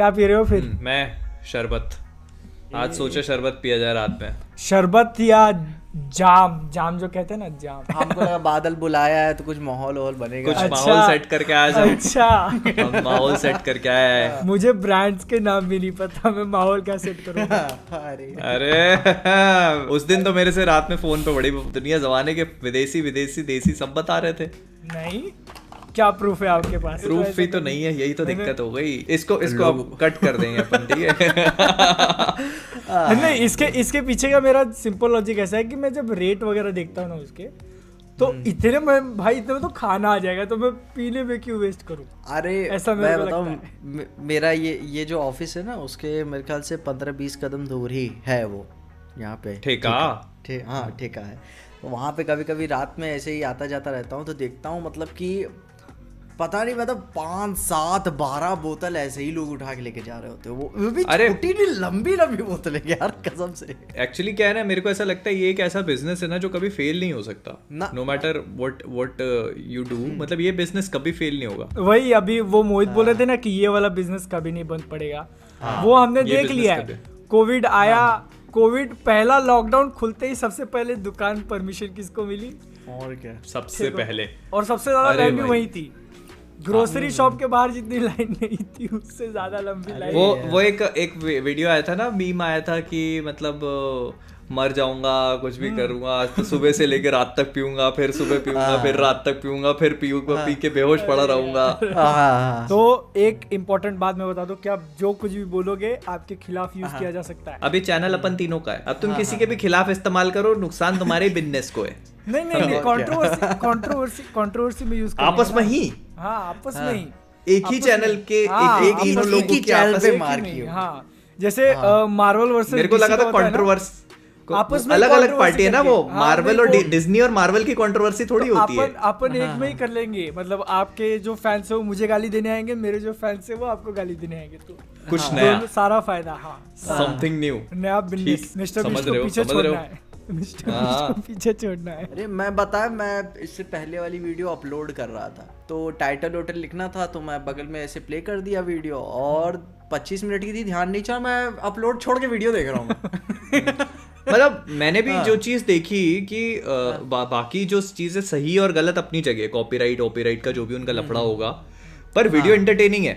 क्या पी रहे हो फिर? मैं शरबत। आज सोचा शरबत पिया जाए रात में। शरबत या जाम जो कहते हैं ना, जाम। हमको लगा बादल बुलाया है तो कुछ माहौल बनेगा। कुछ माहौल सेट करके आया जाओ। अच्छा हम माहौल सेट करके आया है। मुझे ब्रांड्स के नाम भी नहीं पता, मैं माहौल क्या सेट करूंगा। अरे उस दिन तो मेरे से रात में फोन पे बड़ी दुनिया जमाने के विदेशी देसी सब बता रहे थे। नहीं, क्या प्रूफ है आपके पास? प्रूफ ही तो नहीं है, यही तो दिक्कत हो गई। इसको अब कट कर देंगे अपन, ठीक है। नहीं, इसके पीछे का मेरा सिंपल लॉजिक ऐसा है कि मैं जब रेट वगैरह देखता हूँ ना उसके, तो इतने में तो खाना आ जाएगा, तो मैं पीने में क्यों वेस्ट करूँ? अरे ऐसा मैं बताऊँ, मेरा ये जो ऑफिस है ना, उसके मेरे ख्याल से 15-20 कदम दूर ही है वो, यहाँ पे ठेका। हाँ ठेका है। तो वहाँ पे कभी कभी रात में ऐसे ही आता जाता रहता हूँ, तो देखता हूँ मतलब कि पता नहीं, मतलब 5, 7, 12 बोतल ऐसे ही लोग उठा के लेके जा रहे होते हैं। वो भी छोटी नहीं, लंबी बोतलें यार, कसम से। एक्चुअली क्या है ना, मेरे को ऐसा लगता है ये एक ऐसा बिजनेस है ना जो कभी फेल नहीं हो सकता, no matter what you do. मतलब ये बिजनेस कभी फेल नहीं होगा। वही अभी वो मोहित बोल रहे थे ना कि ये वाला बिजनेस कभी नहीं बंद पड़ेगा। वो हमने देख लिया है। कोविड आया, कोविड पहला लॉकडाउन खुलते ही सबसे पहले दुकान परमिशन किसको मिली? और क्या, सबसे पहले। और सबसे ज्यादा लाइन भी वही थी। ग्रोसरी शॉप के बाहर जितनी लाइन नहीं थी, उससे ज्यादा लंबी लाइन। वो एक वीडियो आया था ना, मीम आया था कि मतलब मर जाऊंगा, कुछ भी करूंगा, आज तो सुबह से लेकर रात तक पीऊंगा, फिर सुबह पीऊंगा, फिर रात तक पीऊंगा, फिर पी के बेहोश पड़ा रहूंगा। तो एक इम्पोर्टेंट बात मैं बता दूं कि आप जो कुछ भी बोलोगे आपके खिलाफ यूज किया जा सकता है। अभी चैनल अपन तीनों का है, अब तुम किसी के भी खिलाफ इस्तेमाल करो, नुकसान तुम्हारे बिजनेस को है। नहीं, कंट्रोवर्सी में यूज आपस में ही। हाँ, आपस में ही, एक ही चैनल के एक तीनों लोगों की आपस में मार की। हाँ, जैसे मार्वल वर्सेस, मेरे को लगा था कंट्रोवर्सी आपस में अलग अलग पार्टी है ना, वो मार्वल और डिज्नी और मार्वल की कंट्रोवर्सी थोड़ी होती है। अपन एक में ही कर लेंगे, मतलब आपके जो फैंस है वो मुझे गाली देने आएंगे, मेरे जो फैंस है वो आपको गाली देने आएंगे, तो कुछ नया, सारा फायदा। हाँ, समथिंग न्यू, नया बिजनेस। मिस्टर बीस्ट को पीछे छोड़ना है, मिस्टर बीस्ट को पीछे छोड़ना है। अरे मैं इससे पहले वाली वीडियो अपलोड कर रहा था, तो टाइटल वोटल लिखना था, तो मैं बगल में ऐसे प्ले कर दिया वीडियो, और 25 मिनट की थी, ध्यान नहीं चला, मैं अपलोड छोड़ के वीडियो देख रहा हूँ। मतलब मैंने भी जो चीज देखी कि बाकी जो चीजें सही और गलत अपनी जगह, कॉपीराइट का जो भी उनका लफड़ा होगा, पर वीडियो एंटरटेनिंग है।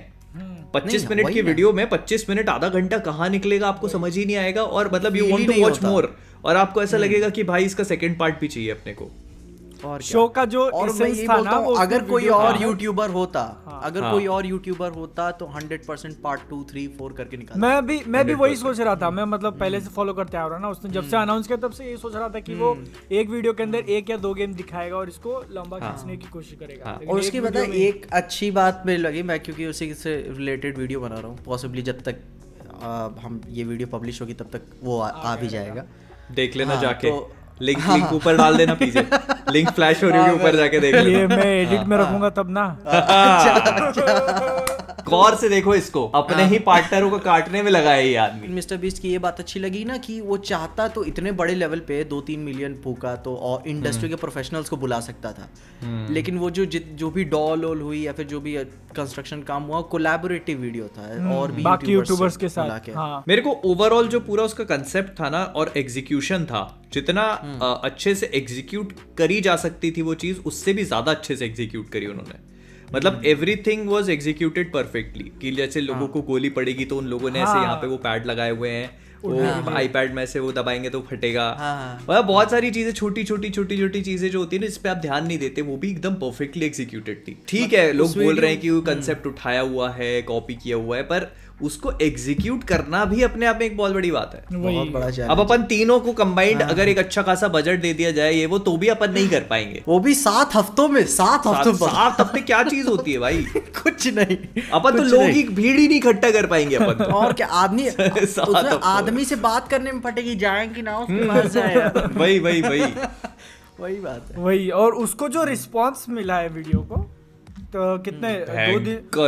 25 मिनट की वीडियो में 25 मिनट आधा घंटा कहाँ निकलेगा आपको समझ ही नहीं आएगा, और मतलब you want to watch more, और आपको ऐसा लगेगा कि भाई इसका सेकंड पार्ट भी चाहिए अपने को। और शो का जो एसेंस था ना, अगर कोई और यूट्यूबर होता, कोई और यूट्यूबर होता तो 100% पार्ट 2, 3, 4 करके निकाल। मैं भी वही सोच रहा था। मैं मतलब पहले से फॉलो करते आ रहा हूँ ना, उसने जब से अनाउंस किया तब से ये सोच रहा था कि वो एक वीडियो के अंदर 1 या 2 गेम दिखाएगा और इसको लंबा खींचने की कोशिश करेगा। और उसकी मतलब एक अच्छी बात मेरे लगी, मैं क्योंकि उसी से रिलेटेड वीडियो बना रहा हूँ, पॉसिबली जब तक हम ये वीडियो पब्लिश होगी तब तक वो आ भी जाएगा, देख लेना जाके। लिंक ऊपर डाल देना, पीछे लिंक फ्लैश हो रही है, ऊपर जाके देख लेना। ये मैं एडिट में रखूंगा तब ना। गौर से देखो इसको, अपने ही पार्टनरों को काटने में लगा है ये आदमी। मिस्टर बीस्ट की ये बात अच्छी लगी ना कि वो चाहता तो इतने बड़े लेवल पे 2-3 मिलियन फूका तो और इंडस्ट्री के प्रोफेशनल्स को बुला सकता था, लेकिन वो जो भी डॉल हुई या फिर जो भी कंस्ट्रक्शन काम हुआ, कोलैबोरेटिव वीडियो था और भी बाकी यूट्यूबर्स के साथ। मेरे को ओवरऑल जो पूरा उसका कंसेप्ट था ना और एग्जीक्यूशन था, जितना अच्छे से एग्जीक्यूट करी जा सकती थी वो चीज, उससे भी ज्यादा अच्छे से एग्जीक्यूट करी उन्होंने। मतलब एवरीथिंग वाज एग्जीक्यूटेड परफेक्टली, कि जैसे लोगों को गोली पड़ेगी तो उन लोगों ने ऐसे यहाँ पे वो पैड लगाए हुए हैं, वो आईपैड में से वो दबाएंगे तो फटेगा। मतलब बहुत सारी चीजें, छोटी छोटी चीजें जो होती है ना, जिस पे आप ध्यान नहीं देते, वो भी एकदम परफेक्टली एग्जीक्यूटेड थी। ठीक है, लोग बोल रहे हैं कि वो कंसेप्ट उठाया हुआ है, कॉपी किया हुआ है, पर उसको एग्जीक्यूट करना भी अपने आप में एक बहुत बड़ी बात है, बहुत बड़ा चैलेंज। अब अपन तीनों को कंबाइंड अगर एक अच्छा खासा बजट दे दिया जाए, ये वो तो भी अपन नहीं कर पाएंगे, वो भी 7 हफ्तों में। 7 हफ्ते क्या चीज होती है भाई? कुछ नहीं, अपन तो लोग की भीड़ ही नहीं इकट्ठा कर पाएंगे अपन। और क्या, आदमी से बात करने में फटेगी, जाएंगे ना उसके पास जाए। वही बात है, वही। और उसको जो रिस्पॉन्स मिला है वीडियो को, तो कितने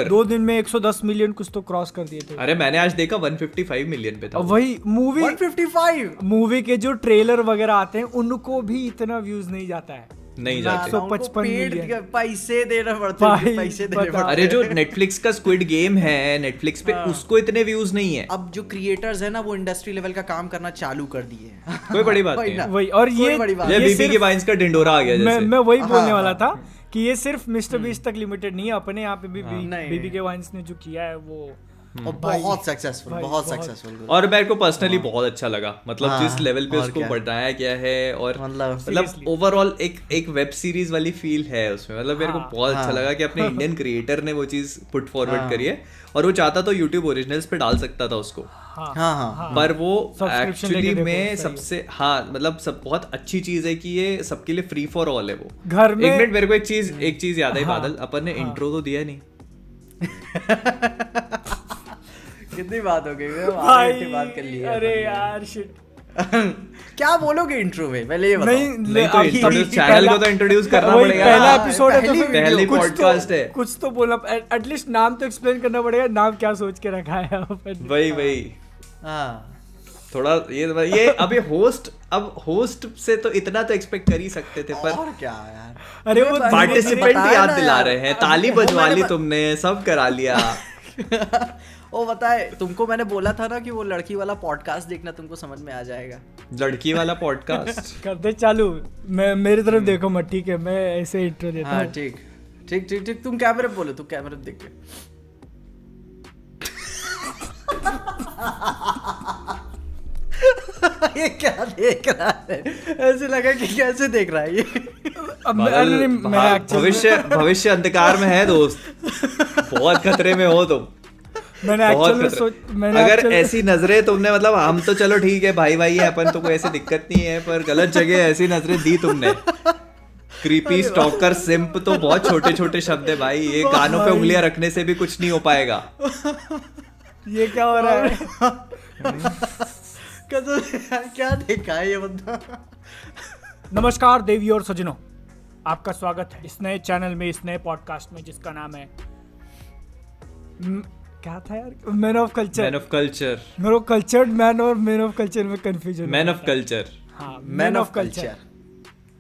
2 दिन में 110 मिलियन कुछ तो क्रॉस कर दिए थे। अरे मैंने आज देखा 155 मिलियन पे था। वही मूवी 155 मूवी के जो ट्रेलर वगैरह आते हैं उनको भी इतना व्यूज नहीं जाता है। नहीं जाते। 155 मिलियन पैसे देना पड़ते हैं, पैसे देने पड़ते हैं। अरे जो नेटफ्लिक्स का स्क्विड गेम है नेटफ्लिक्स पे, उसको इतने व्यूज नहीं है। अब जो क्रिएटर्स है ना वो इंडस्ट्री लेवल का काम करना चालू कर दिए हैं। कोई बड़ी बात वही नहीं ना। है। वही, और कोई बड़ी बात ये बीबी सिर्फ- के वाइन्स का ढिंडोरा आ गया जैसे। मैं वही बोलने वाला हाँ, था कि ये सिर्फ मिस्टर बीस्ट तक लिमिटेड नहीं है, अपने यहाँ पे भी नहीं। बीबी के वाइन्स ने जो किया है वो और बहुत सक्सेसफुल, भाई, बहुत बहुत। सक्सेसफुल। और मेरे को पर्सनली बहुत अच्छा लगा, मतलब हाँ, जिस लेवल पे और उसको क्या। बढ़ाया गया है, और मतलब Seriously। ओवरऑल एक वेब सीरीज वाली फील है उसमें। मतलब मेरे को हाँ। बहुत अच्छा हाँ। लगा कि अपने इंडियन क्रिएटर ने वो चीज पुट फॉरवर्ड हाँ। करी है, और वो चाहता तो यूट्यूब ओरिजिनल्स पे डाल सकता था उसको, हाँ हाँ, पर वो Subscription एक्चुअली लेके देखो, में सही सबसे मतलब सब बहुत अच्छी चीज है कि ये सबके लिए फ्री फॉर ऑल है। वो घर में एक मिनट, मेरे को एक चीज याद आई हाँ, बादल, अपन ने इंट्रो तो दिया नहीं। कितनी बात हो गई, भाई, बात कर ली है अरे अपन ने। यार शिट। क्या बोलोगे इंट्रो में, पहले ये बताओ। नहीं तो अभी- इंट्रोड्यूस अभी चैनल पहला- को तो इंट्रोड्यूस करना वही पड़ेगा। पहला हाँ, एपिसोड है तो पहली फिर पहली कुछ तो- podcast है। कुछ तो बोला, एटलीस्ट नाम तो एक्सप्लेन करना पड़ेगा, नाम क्या सोच के रखा है अपन। वही हाँ, थोड़ा ये अभी होस्ट से तो इतना तो एक्सपेक्ट कर ही सकते थे, पर और क्या यार। अरे वो मुझे पार्टिसिपेंट बताया याद ना दिला यार। रहे हैं, ताली वो बजवा मैंने ली तुमने, सब करा लिया। वो बताए तुमको, मैंने बोला था ना कि वो लड़की वाला पॉडकास्ट देखना, तुमको समझ में आ जाएगा। लड़की वाला पॉडकास्ट कर दे चालू। मैं मेरी तरफ देखो मत, ठीक है, मैं ऐसे इंट्रो देता हाँ हूँ। ठीक ठीक ठीक ठीक, तुम कैमरे पे बोलो, तुम कैमरे पे देख के। ये क्या देख रहा है, ऐसे लगा कि कैसे देख रहा है ये। अब अरे मैं actually- भविष्य अंधकार में है दोस्त, बहुत खतरे में हो तुम, मैंने बहुत एक्चुअल में खतरे। अगर ऐसी नजरें तुमने, मतलब हम तो चलो ठीक है भाई भाई है अपन, तो कोई ऐसी दिक्कत नहीं है, पर गलत जगह ऐसी नजरें दी तुमने। क्रीपी, स्टॉकर, सिंप तो बहुत छोटे छोटे शब्द है भाई, ये कानों पे उंगलियां रखने से भी कुछ नहीं हो पाएगा। ये क्या हो रहा है? कसम, क्या देखा है ये बंदा। नमस्कार देवी और सजनों, आपका स्वागत है इस नए चैनल में, इस नए पॉडकास्ट में, जिसका नाम है क्या था यार, man of culture. Man of culture, मेरे कल्चर्ड मैन और मैन ऑफ कल्चर में कंफ्यूजन। मैन ऑफ कल्चर, हाँ, मैन ऑफ कल्चर।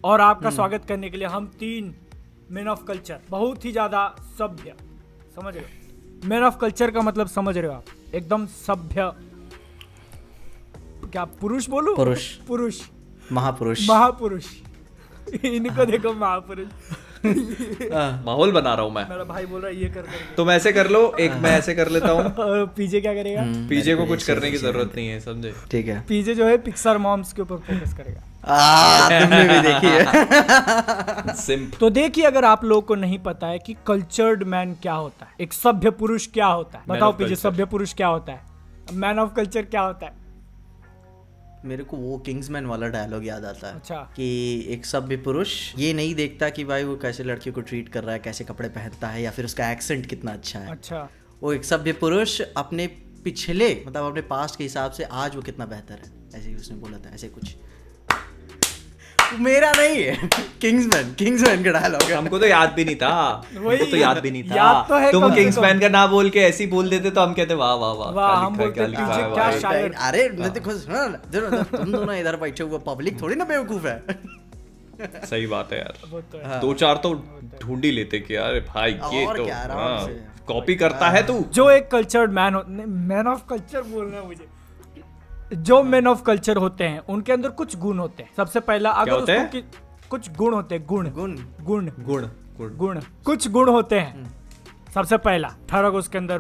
और आपका स्वागत करने के लिए हम 3 मैन ऑफ कल्चर, बहुत ही ज्यादा सभ्य, समझ रहे हो? मैन ऑफ कल्चर का मतलब समझ रहे हो आप? एकदम सभ्य, क्या पुरुष बोलूं? पुरुष, महापुरुष। इनको देखो, महापुरुष। माहौल बना रहा हूं मैं। मेरा भाई बोल रहा है ये कर करके। तुम ऐसे कर लो, एक मैं ऐसे कर लेता हूँ। और पीजे क्या करेगा? पीजे को कुछ करने की जरूरत नहीं है, समझे? ठीक है। पीजे जो है पिक्सर मॉम्स के ऊपर फोकस करेगा। तुमने भी देखी है। सिंप। तो देखिए, अगर आप लोगों को नहीं पता है कि कल्चर्ड मैन क्या होता है, एक सभ्य पुरुष क्या होता है, बताओ of पीजे, culture। सभ्य पुरुष क्या होता है, मैन ऑफ कल्चर क्या होता है? मेरे को वो किंग्समैन वाला डायलॉग याद आता है। अच्छा। कि एक सभ्य पुरुष ये नहीं देखता कि भाई वो कैसे लड़की को ट्रीट कर रहा है, कैसे कपड़े पहनता है, या फिर उसका एक्सेंट कितना अच्छा है। अच्छा, वो एक सभ्य पुरुष अपने पिछले, मतलब अपने पास्ट के हिसाब से आज वो कितना बेहतर है, ऐसे ही उसने बोला था, ऐसे कुछ। मेरा नहीं है, किंग्समैन का डायलॉग है। हमको तो याद भी नहीं था, हमको तो याद भी नहीं याद तो है था। तुम कम से किंग्समैन का ना बोल के ऐसे ही बोल देते तो हम कहते वाह वाह वाह, वाह, क्या हम लिखा है, बोलते क्या लिखा पीछे है, क्या वाह। शायर। अरे मैं देखो, तुम दोनों इधर बैठे हुए पब्लिक थोड़ी ना बेवकूफ है। सही बात है यार, वो तो है। हाँ। 2-4 तो ढूंढ ही लेते कि यार भाई ये और तो क्या, आराम से। कॉपी करता है तू। जो एक cultured man man of culture बोलना है मुझे। जो मैन ऑफ कल्चर होते हैं उनके अंदर कुछ गुण होते हैं। सबसे पहला, अगर होते हैं? उसको कुछ गुण होते हैं, गुण गुण गुण गुण गुण गुण कुछ गुण होते हैं। सबसे पहला, ठरक उसके अंदर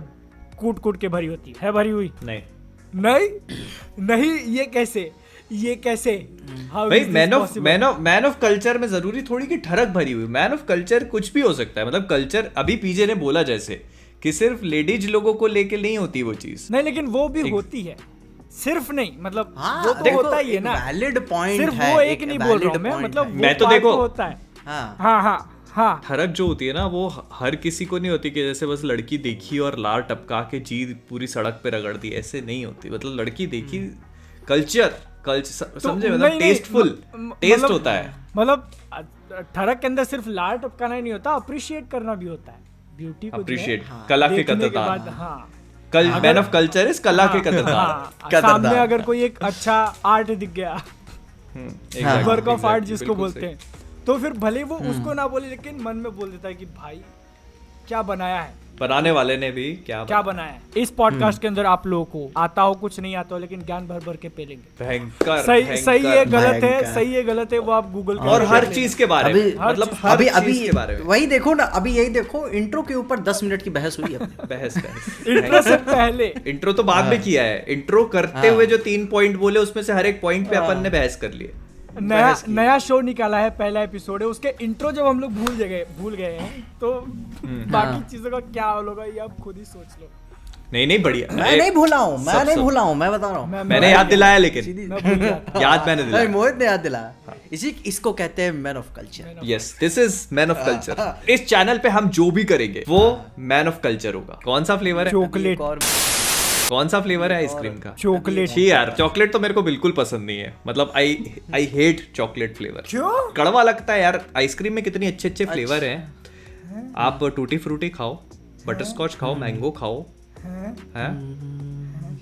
कूट कूट के भरी होती है भरी हुई? नहीं नहीं, ये कैसे How भाई, is this possible? Man of culture में जरूरी थोड़ी कि ठरक भरी हुई। मैन ऑफ कल्चर कुछ भी हो सकता है, मतलब कल्चर, अभी पीजे ने बोला जैसे कि सिर्फ लेडीज लोगों को लेके नहीं होती वो चीज। नहीं, लेकिन वो भी होती है, सिर्फ नहीं, मतलब हाँ, वो तो देखो, होता ही है ना। वैलिड पॉइंट सिर्फ है, वो एक नहीं बोल रहा हूँ मैं, valid मतलब point वो मैं तो part देखो- होता है। हाँ हाँ। ठरक जो होती है ना, वो हर किसी को नहीं होती कि जैसे बस लड़की देखी और लार टपका के चीज पूरी सड़क पे रगड़ दी, ऐसे नहीं होती। मतलब लड़की देखी, कल्चर समझे, मतलब नहीं, टेस्टफुल टेस्ट मतलब- होता है। मतलब ठरक के अंदर सिर्फ लार टपकाना ही नहीं होता, अप्रिशिएट करना भी होता है ब्यूटी को। अप्रिशिएट, कला के देखने के कदरदान। बाद, हाँ, मैन ऑफ कल्चर इज कला के कदरदान। हाँ, कदरदान। सामने अगर कोई एक अच्छा आर्ट दिख गया, Exactly, work of art exactly, जिसको बिल्कुल बोलते सही। हैं, तो फिर भले वो उसको ना बोले लेकिन मन में बोल देता है कि भाई क्या बनाया है, बनाने वाले ने भी क्या बनाया है। इस पॉडकास्ट के अंदर आप लोगों को आता हो कुछ नहीं आता हो लेकिन ज्ञान भर भर के पेलेंगे। भयंकर सही है गलत है, सही है गलत है, वो आप गूगल और हर चीज के बारे में, मतलब हर चीज के बारे में। वही देखो ना, अभी यही देखो, इंट्रो के ऊपर 10 मिनट की बहस हुई है। बहस इंट्रो से पहले, इंट्रो तो बाद में किया है। इंट्रो करते हुए जो 3 पॉइंट बोले उसमें से हर एक पॉइंट पे अपन ने बहस कर लिए। नया शो निकाला है, पहला एपिसोड है, उसके इंट्रो जब हम लोग भूल गए हैं तो बाकी चीजों का क्या होगा ये आप खुद ही सोच लो। नहीं बढ़िया, मैं नहीं भूला हूँ, मैं बता रहा हूँ। मैंने याद दिलाया, लेकिन याद मैंने दिलाया, मोहित ने याद दिलाया। इसको कहते हैं man of culture. Yes, this is man of culture. इस चैनल पे हम जो भी करेंगे वो मैन ऑफ कल्चर होगा। कौन सा फ्लेवर है? चॉकलेट। कौन सा फ्लेवर है आइसक्रीम का? चॉकलेट। ही यार, चॉकलेट तो मेरे को बिल्कुल पसंद नहीं है। मतलब आई हेट चॉकलेट फ्लेवर। क्यों? कड़वा लगता है यार। आइसक्रीम में कितनी अच्छे फ्लेवर हैं। आप टूटी फ्रूटी खाओ, बटर स्कॉच खाओ, मैंगो खाओ, हैं?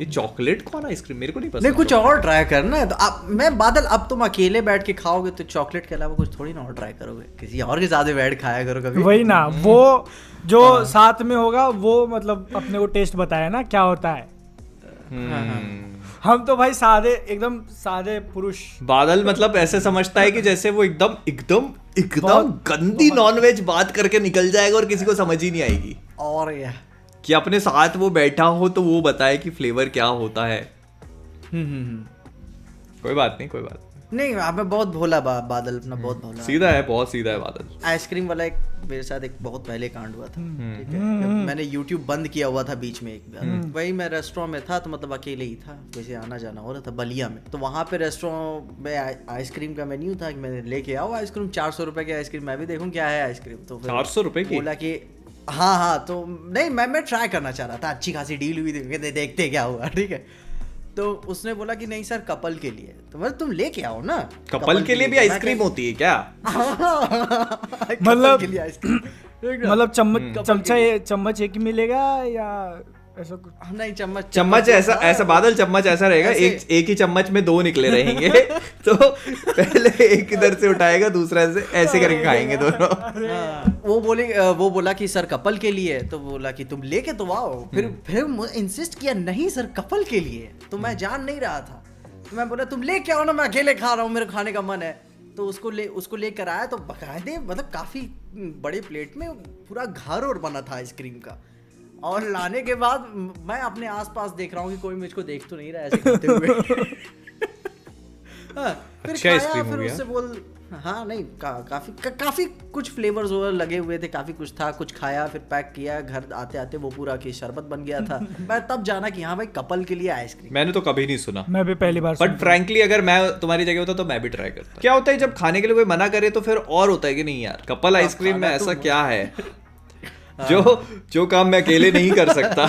ये चॉकलेट कौन आइसक्रीम? मेरे को नहीं पसंद। नहीं, कुछ और ट्राई करना है तो मैं बादल, अब तुम अकेले बैठ के खाओगे तो चॉकलेट के अलावा कुछ थोड़ी ना और ट्राई करोगे, किसी और के साथ बैठ खाया करो कभी। वही ना, वो जो साथ में होगा वो मतलब अपने को टेस्ट बताया ना क्या होता है। हम तो भाई एकदम सादे पुरुष। बादल मतलब ऐसे समझता है कि जैसे वो एकदम गंदी नॉनवेज बात करके निकल जाएगा और किसी को समझ ही नहीं आएगी। और या कि अपने साथ वो बैठा हो तो वो बताए कि फ्लेवर क्या होता है। कोई बात नहीं नहीं, मैं बहुत भोला बादल अपना, बहुत भोला, सीधा है, बहुत सीधा है बादल। आइसक्रीम वाला एक मेरे साथ एक बहुत पहले कांड हुआ था, ठीक है। मैंने YouTube बंद किया हुआ था बीच में एक बार। वही मैं रेस्टोरेंट में था, तो मतलब अकेले ही था, वैसे आना जाना हो रहा था बलिया में। तो वहाँ पे रेस्टोरेंट में आइसक्रीम का मेन्यू था कि मैंने लेके आओ आइसक्रीम, 400 रुपए की आइसक्रीम, मैं भी देखूँ क्या है आइसक्रीम। तो 400 रुपए की? बोला कि हाँ, तो नहीं, मैं ट्राई करना चाह रहा था, अच्छी खासी डील हुई थी, देखते क्या हुआ, ठीक है। तो उसने बोला कि नहीं सर, कपल के लिए। तो मतलब तुम लेके आओ ना, कपल के लिए भी आइसक्रीम होती है क्या? मतलब चम्मच एक ही मिलेगा या ऐसा कुछ? नहीं, चम्मच ऐसा बादल, चम्मच ऐसा रहेगा, एक ही चम्मच में 2 निकले रहेंगे। तो पहले एक इधर से उठाएगा, दूसरा से ऐसे करके खाएंगे दोनों। वो बोला कि सर कपल के लिए। तो बोला कि तुम लेके तो आओ। फिर इंसिस्ट किया, नहीं सर कपल के लिए। तो मैं जान नहीं रहा था, तो मैं बोला तुम लेके आओ ना, मैं अकेले खा रहा हूँ, मेरे खाने का मन है। तो उसको लेकर आया, तो बकायदे मतलब काफी बड़े प्लेट में पूरा घर और बना था आइसक्रीम का। और लाने के बाद मैं अपने आसपास देख रहा हूँ कि कोई मुझको देख तो नहीं रहा ऐसे खाते हुए। फिर खाया, फिर उससे बोल, हाँ नहीं, काफी कुछ फ्लेवर्स लगे हुए थे, काफी कुछ था, कुछ खाया, फिर पैक किया, घर आते आते वो पूरा की शरबत बन गया था। मैं तब जाना कि हाँ भाई कपल के लिए आइसक्रीम। मैंने तो कभी नहीं सुना, मैं भी पहली बार। बट फ्रैंकली अगर मैं तुम्हारी जगह होता तो मैं भी ट्राई करता। क्या होता है जब खाने के लिए कोई मना करे तो फिर और होता है कि नहीं यार, कपल आइसक्रीम में ऐसा क्या है जो काम मैं अकेले नहीं कर सकता।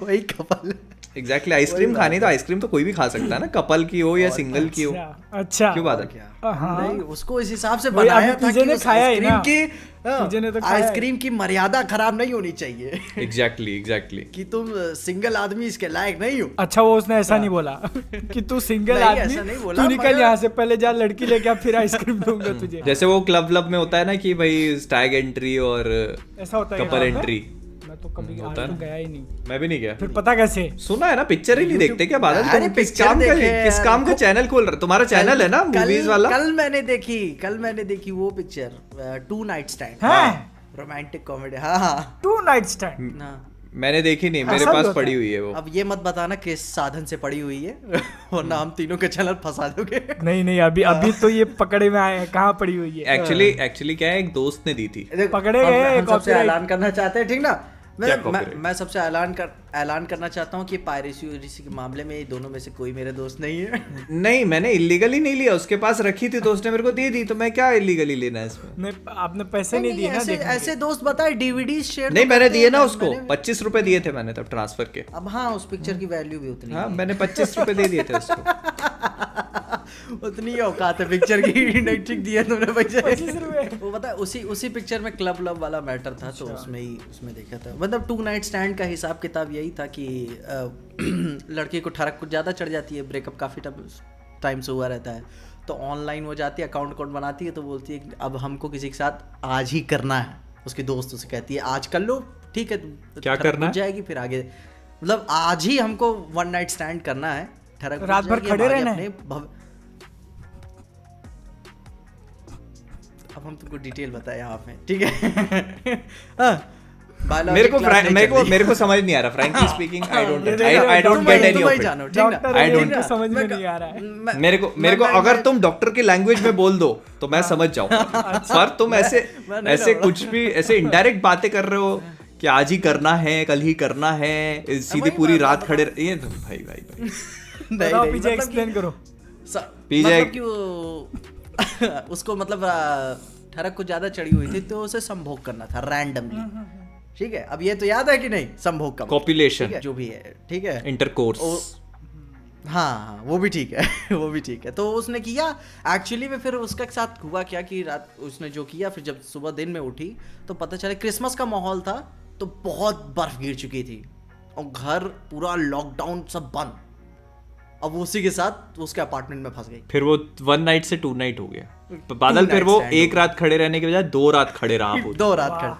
वही कपल। एग्जैक्टली, आइसक्रीम खानी तो आइसक्रीम तो कोई भी खा सकता है ना, कपल की हो या सिंगल की हो। अच्छा, क्यों बात है? नहीं, उसको इस हिसाब से बनाया था कि आइसक्रीम की मर्यादा खराब नहीं होनी चाहिए। एग्जैक्टली कि तुम सिंगल आदमी इसके लायक नहीं हो। अच्छा, वो उसने ऐसा नहीं बोला कि तू सिंगल आदमी, तू निकल यहाँ से, पहले जा लड़की लेके आ, फिर आइसक्रीम दूंगा तुझे। जैसे वो क्लब में होता है ना कि भाई स्टैग एंट्री और ऐसा होता है, कपल एंट्री। मैं तो कभी गया ही नहीं। मैं भी नहीं गया। फिर पता कैसे? सुना है ना, पिक्चर ही नहीं देखते क्या बादल? तुम किस काम का चैनल खोल रहे? तुम्हारा चैनल है ना मूवीज वाला। कल मैंने देखी वो picture, 2 night stand, romantic comedy. हाँ, 2 नाइट स्टैंड मैंने देखी नहीं, मेरे पास पड़ी हुई है वो। अब ये मत बताना किस साधन से पड़ी हुई है, वरना हम तीनों के चैनल फंसा दोगे। नहीं, अभी तो ये पकड़े में आए हैं, कहाँ पड़ी हुई है? एक्चुअली क्या है, एक दोस्त ने दी थी, पकड़े गए। सबसे ऐलान करना चाहते हैं, ठीक ना? मैं सबसे ऐलान करना चाहता हूँ कि पायरेसी के मामले में दोनों में से कोई मेरे दोस्त नहीं है। नहीं, मैंने इलीगली नहीं लिया, उसके पास रखी थी तो उसने मेरे को दे दी, तो मैं क्या इलीगली लेना है इसमें? आपने पैसे नहीं दिए ना? ऐसे दोस्त बताए, DVD शेयर नहीं, मैंने दिए ना उसको, 25 रुपए दिए थे मैंने तब ट्रांसफर के। अब हाँ, उस पिक्चर की वैल्यू भी उतनी। हाँ, मैंने 25 रुपए दे दिए थे उसको। उतनी औकात है पिक्चर की, नहीं ठीक दिया तुमने पैसे। 25 रुपए। वो पता है, उसी पिक्चर में क्लब वाला मैटर था, तो उसमें देखा था। मतलब 2 नाइट स्टैंड का हिसाब किताब यही था कि लड़के को ठरक कुछ ज़्यादा चढ़ जाती है, ब्रेकअप काफ़ी टाइम से हुआ रहता है, तो ऑनलाइन हो जाती है, अकाउंट बनाती है, तो बोलती है कि अब हमको किसी के साथ आज ही करना है। उसकी दोस्त उसे कहती है आज कर लो, ठीक है क्या करना है? जाएगी फिर आगे, मतलब आज ही हमको वन नाइट स्टैंड करना है, रात भर खड़े रहना है। अब हम तुमको डिटेल बताए यहाँ पे, ठीक है। मेरे को समझ नहीं आ रहा, frankly speaking, I don't get any of it. I don't समझ में नहीं आ रहा है। मेरे को अगर तुम डॉक्टर की लैंग्वेज में बोल दो तो मैं समझ जाऊंगा, पर तुम ऐसे कुछ भी ऐसे इनडायरेक्ट बातें कर रहे हो कि आज ही करना है, कल ही करना है, सीधी पूरी रात खड़े ये तो भाई बताओ पीछे एक्सप्लेन करो। उसको मतलब ठरक को ज्यादा चढ़ी हुई थी तो उसे संभोग करना था रैंडमली, ठीक है। अब ये तो याद है कि नहीं, संभोग का कॉपुलेशन जो भी है, ठीक है, इंटरकोर्स, हाँ वो भी ठीक है वो भी ठीक है। तो उसने किया एक्चुअली में, फिर उसके साथ हुआ क्या कि रात उसने जो किया, फिर जब सुबह दिन में उठी तो पता चला क्रिसमस का माहौल था, तो बहुत बर्फ गिर चुकी थी और घर पूरा लॉकडाउन सब बंद। अब उसी के साथ उसके अपार्टमेंट में फंस गई। फिर वो 1 नाइट से 2 नाइट हो गया बादल। फिर वो 1 रात खड़े रहने के बजाय 2 रात खड़े रहा। 2 रात खड़े,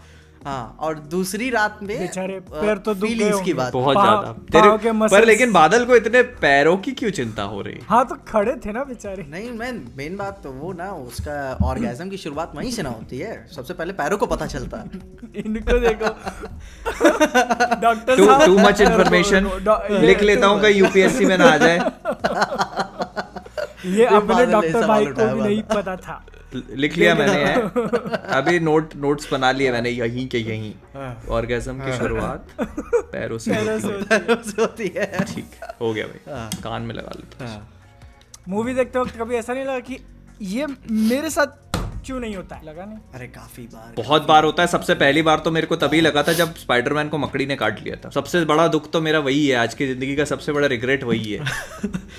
हाँ। और दूसरी रात में बेचारे पैर तो दुख गए की बात बहुत ज्यादा पर लेकिन बादल को इतने पैरों की क्यों चिंता हो रही? हाँ तो खड़े थे ना बेचारे। नहीं मेन बात तो वो ना, उसका ऑर्गेज़म की शुरुआत वहीं से ना होती है, सबसे पहले पैरों को पता चलता है। इनको देखो डॉक्टर साहब, टू मच इन्फॉर्मेशन लिख लेता हूँ कहीं यूपीएससी में ना आ जाए। ये अपने डॉक्टर भाई को भी नहीं पता था, लिख लिया मैंने। अभी नोट्स बना लिए मैंने, यहीं के यहीं ऑर्गेज़म की शुरुआत पैरों से होती है। ठीक हो गया भाई, कान में लगा लेता। मूवी देखते वक्त कभी ऐसा नहीं लगा कि ये मेरे साथ क्यों नहीं होता है? लगा नहीं? अरे काफी बार, बहुत बार होता है। सबसे पहली बार तो मेरे को तभी लगा था जब स्पाइडरमैन को मकड़ी ने काट लिया था। सबसे बड़ा दुख तो मेरा वही है, आज की जिंदगी का सबसे बड़ा रिग्रेट वही है।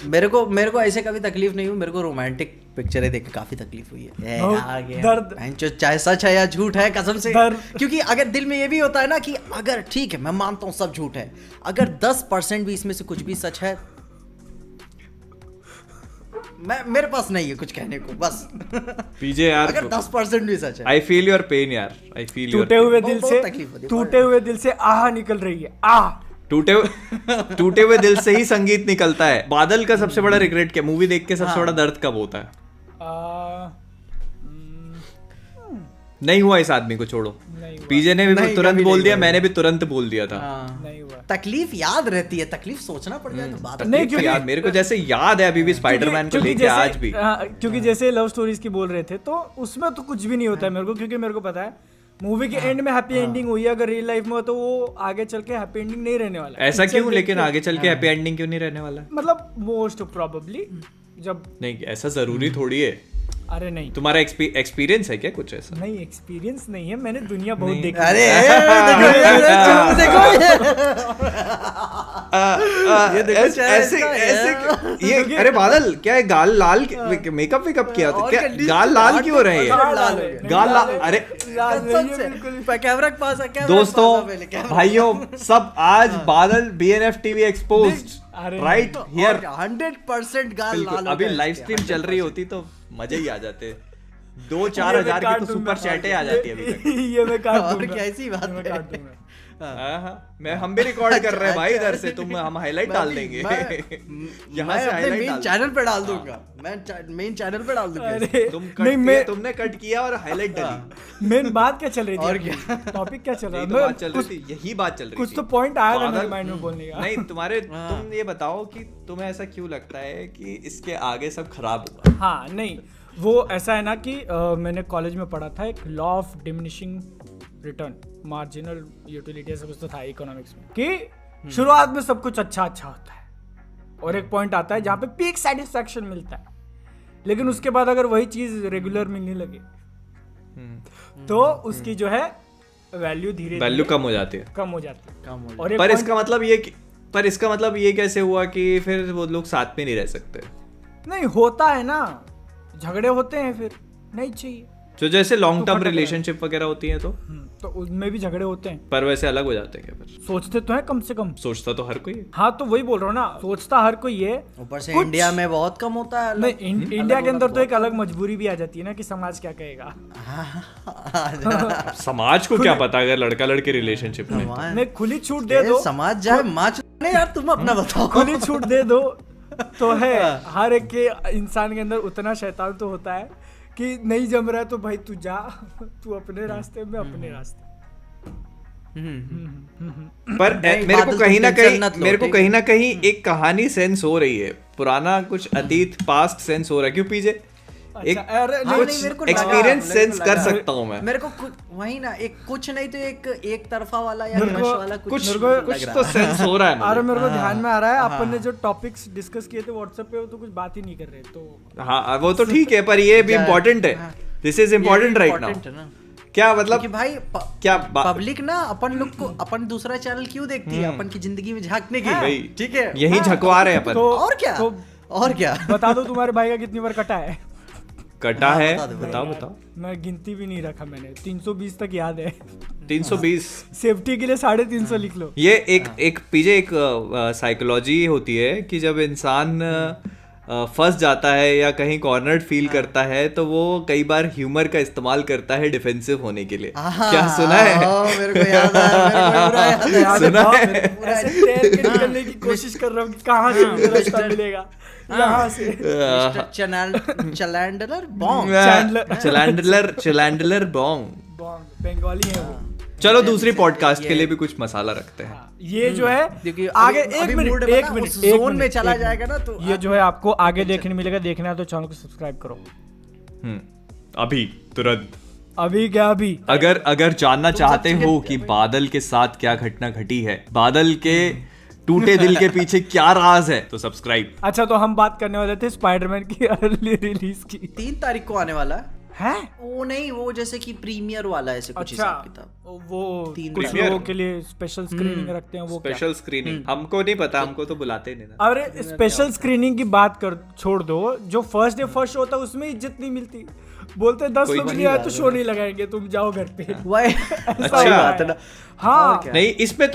मेरे को ऐसे कभी तकलीफ नहीं हुई, मेरे को रोमांटिक पिक्चरें देख के काफी तकलीफ हुई है। दर्द, चाहे सच है या झूठ है, कसम से। क्योंकि अगर दिल में ये भी होता है ना कि अगर ठीक है मैं मानता हूँ सब झूठ है, अगर 10% भी इसमें से कुछ भी सच है, मेरे पास नहीं है कुछ कहने को, बस। पीजे यार, अगर 10% भी सच है। आई फील योर पेन यार, आई फील योर टूटे हुए दिल से आह निकल रही है, आह। टूटे हुए दिल से ही संगीत निकलता है। बादल का सबसे बड़ा रिग्रेट क्या, मूवी देख के सबसे बड़ा दर्द कब होता है? नहीं हुआ इस आदमी को, छोड़ो। पीजे ने भी तुरंत बोल दिया, मैंने भी तुरंत बोल दिया था। नहीं हुआ। तकलीफ याद रहती है, तकलीफ सोचना पड़ जाए तो बात नहीं, क्योंकि यार मेरे को जैसे याद है अभी भी स्पाइडरमैन को लेके आज भी। क्योंकि जैसे लव स्टोरीज की बोल रहे थे, तो उसमें तो कुछ भी नहीं होता है मेरे को, क्योंकि मेरे को पता है मूवी के एंड में हैप्पी एंडिंग हुई है। अगर रियल लाइफ में हो तो वो आगे चल के हैप्पी एंडिंग नहीं रहने वाला। ऐसा क्यों? लेकिन आगे चल के हैप्पी एंडिंग क्यों नहीं रहने वाला? मतलब मोस्ट प्रोबेबली जब, नहीं ऐसा जरूरी थोड़ी है। अरे नहीं, तुम्हारा एक्सपीरियंस है क्या कुछ ऐसा? नहीं, एक्सपीरियंस नहीं है, मैंने दुनिया बहुत देखी। अरे ये अरे बादल क्या है, गाल लाल मेकअप वेकअप किया था क्या? गाल लाल क्यों हो रहे हैं? गाल लाल, अरे कैमरा के पास है। दोस्तों भाइयों सब, आज बादल BNF TV exposed right here. 100% गाल लाल। अभी लाइव स्ट्रीम चल रही होती तो मजे ही आ जाते। 2-4 हजार की तो सुपर चैटें आ जाती है अभी तक। ये मैं काट दूंगा। और कैसी बात है। हम भी रिकॉर्ड कर रहे हैं भाई इधर से, हम हाईलाइट डाल देंगे यहाँ से, हाईलाइट मेन चैनल पे डाल दूंगा, मैं मेन चैनल पे डाल दूंगा। तुमने कट किया और हाईलाइट डाली। मेन बात क्या चल रही थी? और क्या टॉपिक क्या चल रहा है? बात चल रही थी, यही बात चल रही थी। कुछ तो पॉइंट आया था मेरे माइंड में बोलने का। नहीं तुम ये बताओ कि तुम्हें ऐसा क्यों लगता है कि इसके आगे सब खराब होगा? हाँ नहीं, वो ऐसा है ना कि मैंने कॉलेज में पढ़ा था एक law of diminishing return, marginal utility सब कुछ तो था इकोनॉमिक्स में, कि शुरुआत में सब कुछ अच्छा होता है और एक पॉइंट आता है जहाँ पे पीक सेटिस्फैक्शन मिलता है, लेकिन उसके बाद अगर वही चीज रेगुलर मिलने लगे तो उसकी जो है वैल्यू धीरे कम हो जाती है। और पर इसका मतलब ये कैसे हुआ कि फिर वो लोग साथ में नहीं रह सकते? नहीं होता है ना, झगड़े होते हैं, फिर नहीं चाहिए। तो जैसे लॉन्ग टर्म रिलेशनशिप वगैरह होती है तो तो उनमें भी झगड़े होते हैं, पर वैसे अलग हो जाते हैं क्या फिर? सोचते तो है कम से कम। सोचता तो हर कोई है। हाँ तो वही बोल रहा हूँ ना, सोचता हर कोई है। ऊपर से इंडिया में बहुत कम होता है। नहीं, इंडिया के अंदर तो एक अलग मजबूरी भी आ जाती है ना कि समाज क्या कहेगा। समाज को क्या पता अगर लड़का लड़के रिलेशनशिप में। नहीं, खुली छूट दे दो, समाज जाए माच नहीं यार, तुम अपना बताओ। खुली छूट दे दो तो है, हर एक के इंसान के अंदर उतना शैतान तो होता है कि नहीं जम रहा है तो भाई तू जा, तू अपने रास्ते में अपने रास्ते। पर मेरे को कहीं ना कहीं एक कहानी सेंस हो रही है, पुराना कुछ अतीत पास्ट सेंस हो रहा है। क्यों पीजे एक कुछ एक्सपीरियंस सेंस कर सकता हूँ मैं। मेरे को वही ना, एक कुछ नहीं तो एक तरफा वाला या क्रश वाला कुछ तो सेंस हो रहा है। अरे मेरे को ध्यान में आ रहा है, अपन ने जो टॉपिक्स डिस्कस किए थे व्हाट्सएप पे, वो तो कुछ बात ही नहीं कर रहे तो। हाँ वो तो ठीक है, पर ये भी इम्पोर्टेंट है। This is important right now. क्या मतलब कि भाई क्या पब्लिक ना अपन लोग को, अपन दूसरा चैनल क्यों देखती है अपन की जिंदगी में झांकने की? ठीक है, यही झकवा रहे हैं अपन। और क्या, और क्या? बता दो तुम्हारे भाई का कितनी बार कटा है? कटा है, बताओ। मैं गिनती भी नहीं रखा मैंने, 320 तक याद है। 320 सेफ्टी के लिए 350 लिख लो। ये एक पीछे एक साइकोलॉजी होती है कि जब इंसान फंस जाता है या कहीं कॉर्नर्ड फील करता है तो वो कई बार ह्यूमर का इस्तेमाल करता है डिफेंसिव होने के लिए। क्या सुना है? मेरे को याद है, सुना है? ऐसे तैर के निकलने की कोशिश कर रहा हूँ कि कहाँ से मुझे रास्ता मिलेगा, यहाँ से। चैलेंडलर बॉन्ग बंगाली है वो। चलो दूसरी पॉडकास्ट के लिए भी कुछ मसाला रखते हैं। ये जो है आगे एक मिनट जोन में चला जाएगा ना, तो ये जो है आपको आगे देखने मिलेगा। देखना है तो चैनल को सब्सक्राइब करो अभी तुरंत। अभी क्या अभी? अगर जानना चाहते हो कि बादल के साथ क्या घटना घटी है, बादल के टूटे दिल के पीछे क्या राज है, तो सब्सक्राइब। अच्छा तो हम बात करने वाले थे स्पाइडरमैन की अर्ली रिलीज की। 3 तारीख को आने वाला है। वो नहीं, वो जैसे कि प्रीमियर वाला ऐसे कुछ हिसाब किताब। वो कुछ लोगों के लिए स्पेशल स्क्रीनिंग रखते हैं। वो स्पेशल स्क्रीनिंग हमको नहीं पता, हमको तो बुलाते नहीं ना। अरे स्पेशल स्क्रीनिंग की बात कर छोड़ दो, जो फर्स्ट डे फर्स्ट होता है उसमें इज्जत नहीं मिलती। बोलते 10 लोग नहीं आए तो शो नहीं लगाएंगे, तुम जाओ घर पे। अच्छा बात है ना। हाँ नहीं, इसमें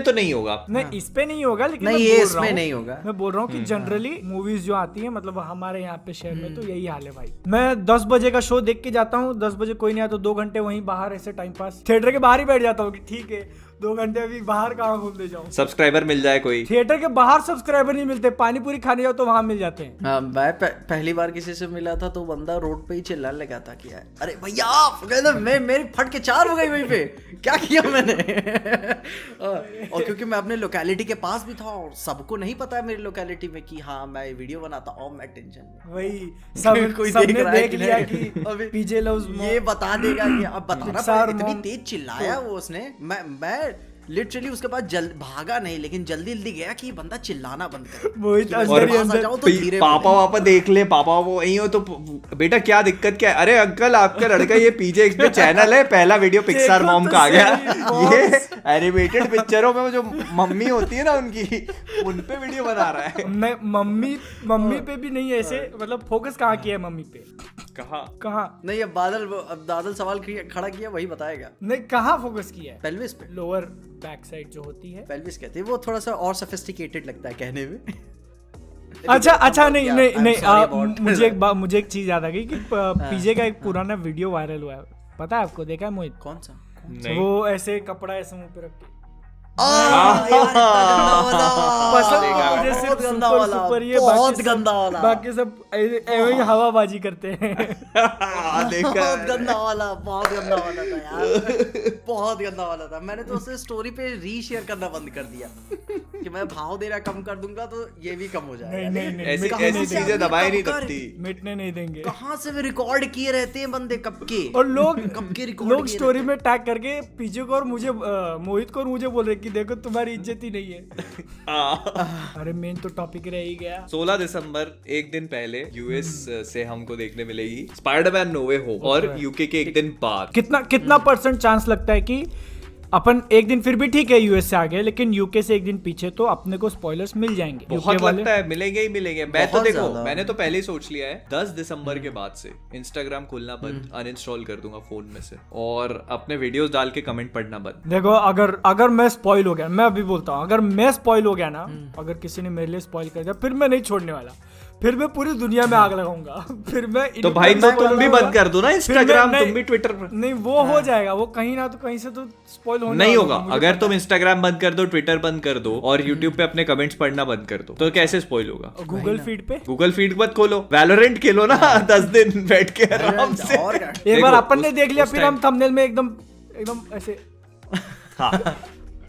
तो नहीं होगा। नहीं इस पे नहीं होगा, लेकिन नहीं ये इसमें नहीं होगा। मैं बोल रहा हूँ कि जनरली मूवीज जो आती है, मतलब हमारे यहाँ पे शहर में तो यही हाल है भाई। मैं 10 बजे का शो देख के जाता हूँ, 10 बजे कोई नहीं आया तो 2 घंटे वहीं बाहर ऐसे टाइम पास, थिएटर के बाहर ही बैठ जाता हूँ कि ठीक है 2 घंटे अभी बाहर कहाँ घूमने जाऊँ। सब्सक्राइबर मिल जाए कोई। थिएटर के बाहर सब्सक्राइबर नहीं मिलते, पानी पूरी खाने जाओ तो वहां मिल जाते हैं। हाँ, मैं पहली बार किसी से मिला था तो बंदा रोड पे ही चिल्लाने लगा था कि अरे भैया मेरी फट के 4 हो गई वहीं पे। क्या किया मैंने? और क्योंकि मैं अपने लोकेलिटी के पास भी था और सबको नहीं पता है मेरी लोकेलिटी में कि हाँ मैं वीडियो बनाता हूँ, मैं टेंशन में। वही सब कोई देख लिया कि अभी पीजे लव्स ये बता देगा कि अब बताना, इतनी तेज चिल्लाया वो उसने। मैं लिटरली उसके बाद भागा नहीं, लेकिन जल्दी गया कि बंदा चिल्लाना बंद करे। पापा वापा देख ले, पापा वो वही हो तो बेटा क्या दिक्कत क्या है? अरे अंकल आपका लड़का ये पीजे पे चैनल है, पहला वीडियो पिक्सार मॉम का आ गया। ये एनिमेटेड पिक्चरों में जो मम्मी होती है ना उनकी, उन पे वीडियो बना रहा है। नहीं मम्मी पे भी नहीं ऐसे, मतलब फोकस कहाँ किया है मम्मी पे? कहाँ नहीं, अब बादल सवाल खड़ा किया वही बताएगा। नहीं कहाँ फोकस किया है? पेल्विस पे, लोअर बैक साइड जो होती है पेल्विस कहते हैं। वो थोड़ा सा और सोफिस्टिकेटेड लगता है कहने में। अच्छा नहीं मुझे एक चीज याद आ गई कि पीजे का एक पुराना वीडियो वायरल हुआ है, पता है आपको? देखा है मोहित? कौन सा? वो ऐसे कपड़ा ऐसे मुंह पे रख के बहुत गंदा वाला, बाकी सब ऐसे ही हवाबाजी करते हैं। बहुत गंदा वाला था यार, बहुत गंदा वाला था। मैंने तो उसे स्टोरी पे रीशेयर करना बंद कर दिया कि मैं भाव देना कम कर दूंगा तो ये भी कम हो जाएगा। नहीं ऐसी चीजें दबाई नहीं सकती, मिटने नहीं देंगे। कहाँ से भी रिकॉर्ड किए रहते हैं बंदे कब के, और लोग कब के रिकॉर्ड स्टोरी में टैग करके पीछे को और मुझे मोहित को और मुझे बोल रहे कि देखो तुम्हारी इज्जत ही नहीं है। अरे मेन तो टॉपिक रह ही गया। 16 दिसंबर एक दिन पहले यूएस से हमको देखने मिलेगी स्पाइडरमैन नो वे होम, और यूके के एक दिन बाद। कितना % चांस लगता है कि अपन एक दिन फिर भी ठीक है यूएस से आगे, लेकिन यूके से एक दिन पीछे तो अपने को स्पॉयलर्स मिल जाएंगे। बहुत लगता है मिलेंगे ही मिलेंगे। मैं तो बहुत देखो ज्यादा। मैंने तो पहले ही सोच लिया है 10 दिसंबर के बाद से इंस्टाग्राम खोलना बंद, अनइंस्टॉल कर दूंगा फोन में से, और अपने वीडियोस डाल के कमेंट पढ़ना बंद। देखो अगर मैं स्पॉइल हो गया, मैं अभी बोलता हूँ, अगर मैं स्पॉइल हो गया ना, अगर किसी ने मेरे लिए स्पॉइल कर दिया, फिर मैं नहीं छोड़ने वाला, फिर मैं पूरी दुनिया में आग लगाऊंगा। फिर मैं तो भाई तो तुम भी बंद कर दो ना इंस्टाग्राम, नहीं- तुम भी ट्विटर पर। नहीं वो हो जाएगा, वो कहीं ना तो कहीं से तो स्पॉइल होने नहीं वाला होगा। मुझे अगर पता तुम है। इंस्टाग्राम बंद कर दो, ट्विटर बंद कर दो और यूट्यूब पे अपने कमेंट्स पढ़ना बंद कर दो, तो कैसे स्पॉइल होगा? गूगल फीड पे गूगल फीड मत खोलो, वैलोरेंट खेलो ना 10 दिन बैठ के आराम से। और क्या? एक बार देखो, अपन ने देख लिया, उस फिर time- हम थंबनेल में एकदम ऐसे हाँ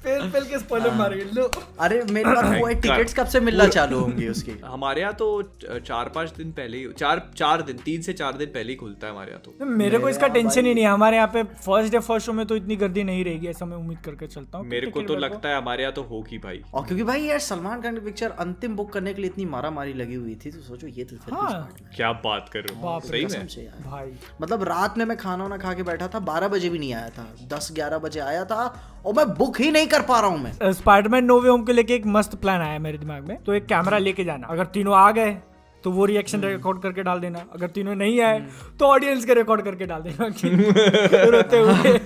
फेल के स्पॉइलर मारेंगे। लो अरे मेरी बात वो है, टिकट्स कब से मिलना चालू होंगी उसकी? हमारे यहाँ तो 4-5 दिन पहले ही, 4 दिन 3 से 4 दिन पहले ही खुलता है हमारे यहाँ तो। मेरे को इसका टेंशन ही नहीं है, हमारे यहाँ पे फर्स्ट डे फर्स्ट शो में तो इतनी गर्दी नहीं रहेगी, ऐसा मैं उम्मीद करके चलता हूँ। मेरे को तो लगता है हमारे यहाँ तो होगी भाई। और क्योंकि भाई यार सलमान खान की पिक्चर अंतिम बुक करने के लिए इतनी मारामारी लगी हुई थी, तो सोचो ये तो फिर भी हाँ। smart है। क्या बात कर रहे हो, बाप रे, सही कसम में? से यार। भाई मतलब रात में मैं खाना वाना खा के बैठा था, 12 बजे भी नहीं आया था, 10-11 बजे आया था और मैं बुक ही नहीं कर पा रहा हूँ मैं। स्पाइडरमैन नो वे होम को लेके एक मस्त प्लान आया मेरे दिमाग में। तो एक कैमरा लेके जाना, अगर तीनों आ गए तो वो रिएक्शन रिकॉर्ड करके डाल देना, अगर तीनों नहीं आए तो ऑडियंस के रिकॉर्ड करके डाल देना कि रोते हुए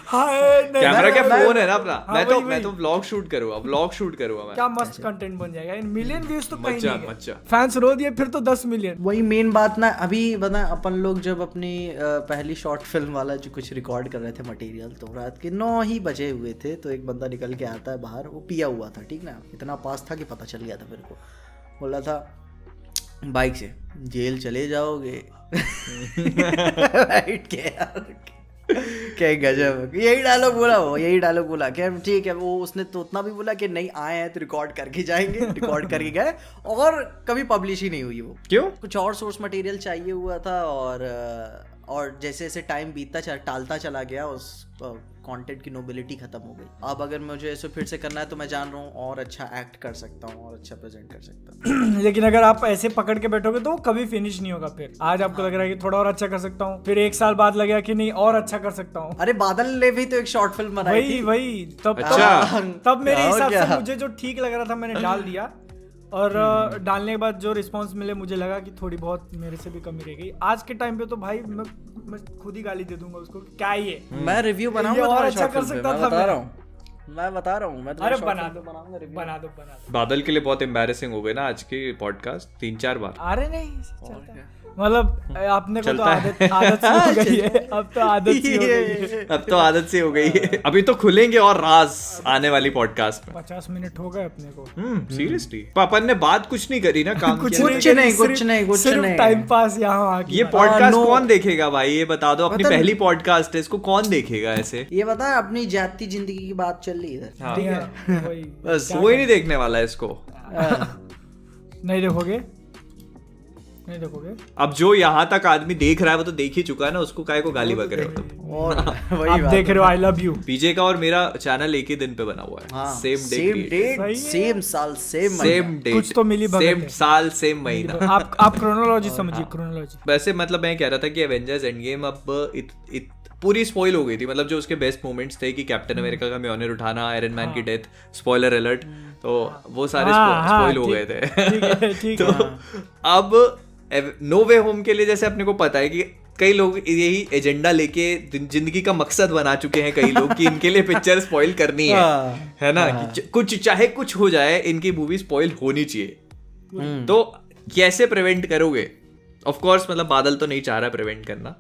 हाय नहीं। कैमरा क्या मैं- फोन है ना अपना। हाँ, मैं वही। तो व्लॉग शूट करूंगा मैं। क्या मस्त कंटेंट बन जाएगा। इन मिलियन व्यूज तो कहीं मजा, नहीं मजा। है, फैंस रो दिए फिर तो 10 मिलियन। वही मेन बात ना। अभी बता, अपन लोग जब अपनी पहली शॉर्ट फिल्म वाला जो कुछ रिकॉर्ड कर रहे थे मटेरियल, तो रात के 9 ही बजे हुए थे, तो एक बंदा निकल के आता है बाहर, वो पिया हुआ था, ठीक ना, इतना पास था कि पता चल गया था मेरे को। बोला था बाइक से जेल चले जाओगे। बैठ के यार क्या गजब, यही डायलॉग बोला वो, यही डायलॉग बोला। क्या ठीक है, वो उसने तो उतना भी बोला कि नहीं आए हैं तो रिकॉर्ड करके जाएंगे। रिकॉर्ड करके गए और कभी पब्लिश ही नहीं हुई वो। क्यों? कुछ और सोर्स मटेरियल चाहिए हुआ था, और जैसे जैसे टाइम बीतता टालता चला गया, उस कंटेंट की नोबिलिटी खत्म हो गई। अब अगर मुझे इसे फिर से करना है तो मैं जान रहा हूँ और अच्छा एक्ट कर सकता हूँ और अच्छा प्रेजेंट कर सकता हूँ। लेकिन अगर आप ऐसे पकड़ के बैठोगे तो वो कभी फिनिश नहीं होगा। फिर आज आपको लग रहा है कि थोड़ा और अच्छा कर सकता हूँ, फिर 1 साल बाद लगेगा कि नहीं और अच्छा कर सकता हूँ। अरे बादल ने भी तो एक शॉर्ट फिल्म बनाई थी। वही तब अच्छा। तब मेरे और हिसाब क्या? से मुझे जो ठीक लग रहा था मैंने डाल दिया, और डालने के बाद जो रिस्पांस मिले मुझे लगा कि थोड़ी बहुत मेरे से भी कमी रह गई। आज के टाइम पे तो भाई मैं खुद ही गाली दे दूंगा उसको, क्या ये मैं रिव्यू ये बनाऊंगा और तुम्हारे अच्छा शॉर्ट कर फिल्म पे, सकता मैं था बता मैं। रहा हूँ, मैं बता रहा हूँ। मैं अरे तुम्हारे short बना film दो पे बनाऊंगा review। बना दो बना दो। बादल के लिए बहुत एम्बैरेसिंग हो गए ना आज के पॉडकास्ट 3-4 बार। अरे नहीं चलता है। मतलब आपने को तो चलता है। आदत सी हो गई है, अब तो आदत सी हो गई है। अब तो आदत से हो गई है। अभी तो खुलेंगे और राज आने वाली पॉडकास्ट में। 50 मिनट हो गए अपने को। सीरियसली अपन ने बात कुछ नहीं करी ना, काम कुछ किया। नहीं कुछ नहीं, सिर्फ- कुछ नहीं, कुछ सिर्फ नहीं। टाइम पास यहाँ आके ये बात। Podcast no। कौन देखेगा भाई, ये बता दो। अपनी पता नहीं। पहली पॉडकास्ट है, इसको कौन देखेगा ऐसे? ये बता, अपनी जाती जिंदगी की बात चल रही है इधर। ठीक है वही। बस कोई नहीं देखने वाला है इसको। नहीं देखोगे, नहीं देखोगे। अब जो यहाँ तक आदमी देख रहा है वो तो देख ही चुका है ना, उसको काहे को गाली बक रहे हो? और वही आप बात देख रहे हो आई लव यू। पीजे का और मेरा चैनल एक ही दिन पे बना हुआ है। हाँ, सेम सेम डे, डेट, सही है। सेम साल, सेम सेम डेट, कुछ तो मिली भगत सेम है। साल, सेम महीना। आप क्रोनोलॉजी समझिए, क्रोनोलॉजी। वैसे मतलब मैं कह रहा था कि एवेंजर्स एंड गेम अब पूरी स्पॉइल हो गई थी। मतलब जो उसके बेस्ट मोमेंट्स थे कि कैप्टन अमेरिका का म्योनिर उठाना, आयरन मैन की डेथ, स्पॉइलर अलर्ट, तो वो सारे स्पॉइल हो गए थे। ठीक तो अब नो वे होम के लिए जैसे अपने को पता है कि कई लोग यही एजेंडा लेके जिंदगी का मकसद बना चुके हैं कई लोग कि इनके लिए पिक्चर स्पॉइल करनी है ना, कि कुछ चाहे कुछ हो जाए इनकी मूवी स्पॉइल होनी चाहिए। तो कैसे प्रिवेंट करोगे? ऑफ कोर्स मतलब बादल तो नहीं चाह रहा प्रिवेंट करना,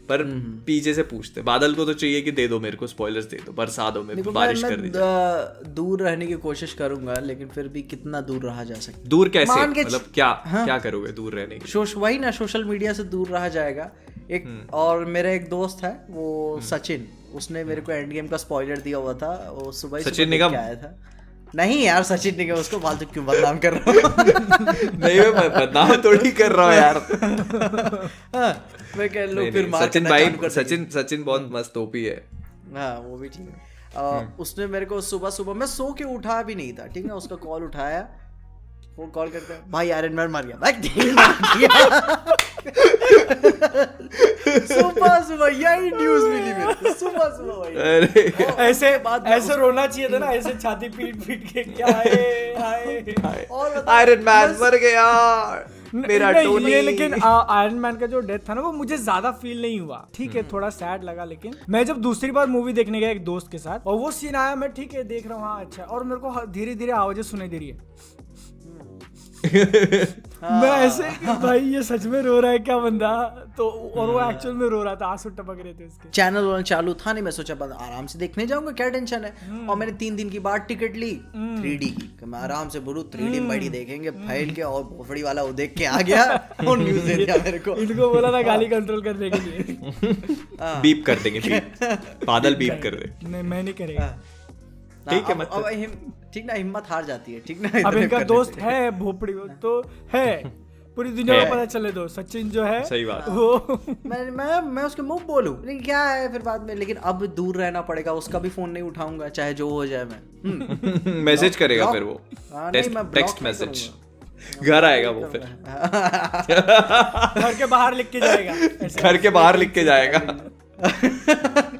पर पीछे से पूछते बादल को तो चाहिए कि दे दो मेरे को स्पॉयलर्स, दे दो, बरसा दो, मेरे बारिश कर दीजिए। दूर रहने की कोशिश करूंगा, लेकिन फिर भी कितना दूर रहा जा सकता है? दूर कैसे, मान के मतलब क्या करोगे दूर रहने के? वही ना, सोशल मीडिया से दूर रहा जाएगा। एक और मेरा एक दोस्त है वो सचिन, उसने मेरे को एंड गेम का स्पॉइलर दिया हुआ था, वो सुबह सचिन निगम निगम आया था। नहीं यार, सचिन निगम, उसको फालतू क्यों बदनाम कर रहा हूँ? नहीं मैं बदनाम थोड़ी कर रहा हूँ यार। मैं कह लो नहीं, फिर नहीं, मार सचिन करना भाई, चालू कर देंगे। सचिन बहुत मस्त ओपी है। हाँ वो भी ठीक है। उसने मेरे को सुबह सुबह, मैं सो के उठा भी नहीं था, ठीक है, उसका कॉल उठाया, वो कॉल करता है, भाई आयरन मैन मर गया। भाई सुबह सुबह यही न्यूज मिली मेरे को, सुबह सुबह वही। अरे ऐसे बाद में ऐसे रोना चाहिए था ना, ऐसे छाती पीट पीट के क्या है हाय। और बता, आयरन मैन मर गया मेरा नहीं, टोनी। ये लेकिन आयरन मैन का जो डेथ था ना वो मुझे ज्यादा फील नहीं हुआ, ठीक है थोड़ा सैड लगा, लेकिन मैं जब दूसरी बार मूवी देखने गया एक दोस्त के साथ और वो सीन आया, मैं ठीक है देख रहा हूँ हाँ अच्छा, और मेरे को धीरे धीरे आवाजें सुनाई दे रही है। मैं ऐसे कि भाई ये सच में रो रहा है क्या बंदा, तो और वो एक्चुअल में रो रहा था, आंसू टपक रहे थे उसके। चैनल वाला चालू था नहीं, मैं सोचा बस आराम से देखने जाऊंगा, क्या टेंशन है। और मैंने 3 दिन की बाद टिकट ली 3D की, कि मैं आराम से बोलूं 3D में देखेंगे फैल के, और भोसड़ी वाला वो देख के आ गया और न्यूज दे दिया मेरे को। इनको बोला था गाली कंट्रोल करने के लिए। बीप कर देंगे, बीप बादल बीप कर दे। नहीं मैं नहीं करेगा। ठीक है, अब मतलब ठीक ना, हिम्मत हार जाती है, ठीक ना। अब इतने इनका करने दोस्त से। है भोपड़ी, तो है पूरी दुनिया है। को पता चले दो सचिन जो है सही बात। वो मैं उसके मुंह बोलूं लेकिन क्या है फिर बाद में, लेकिन अब दूर रहना पड़ेगा, उसका भी फोन नहीं उठाऊंगा चाहे जो हो जाए मैं। मैसेज करेगा फिर वो, हाँ, नहीं, मैं टेक्स्ट block नहीं मैसेज, घर आएगा वो फिर, घर के बाहर लिख के जाएगा ऐसे। घर के बाहर लिख के जाएगा।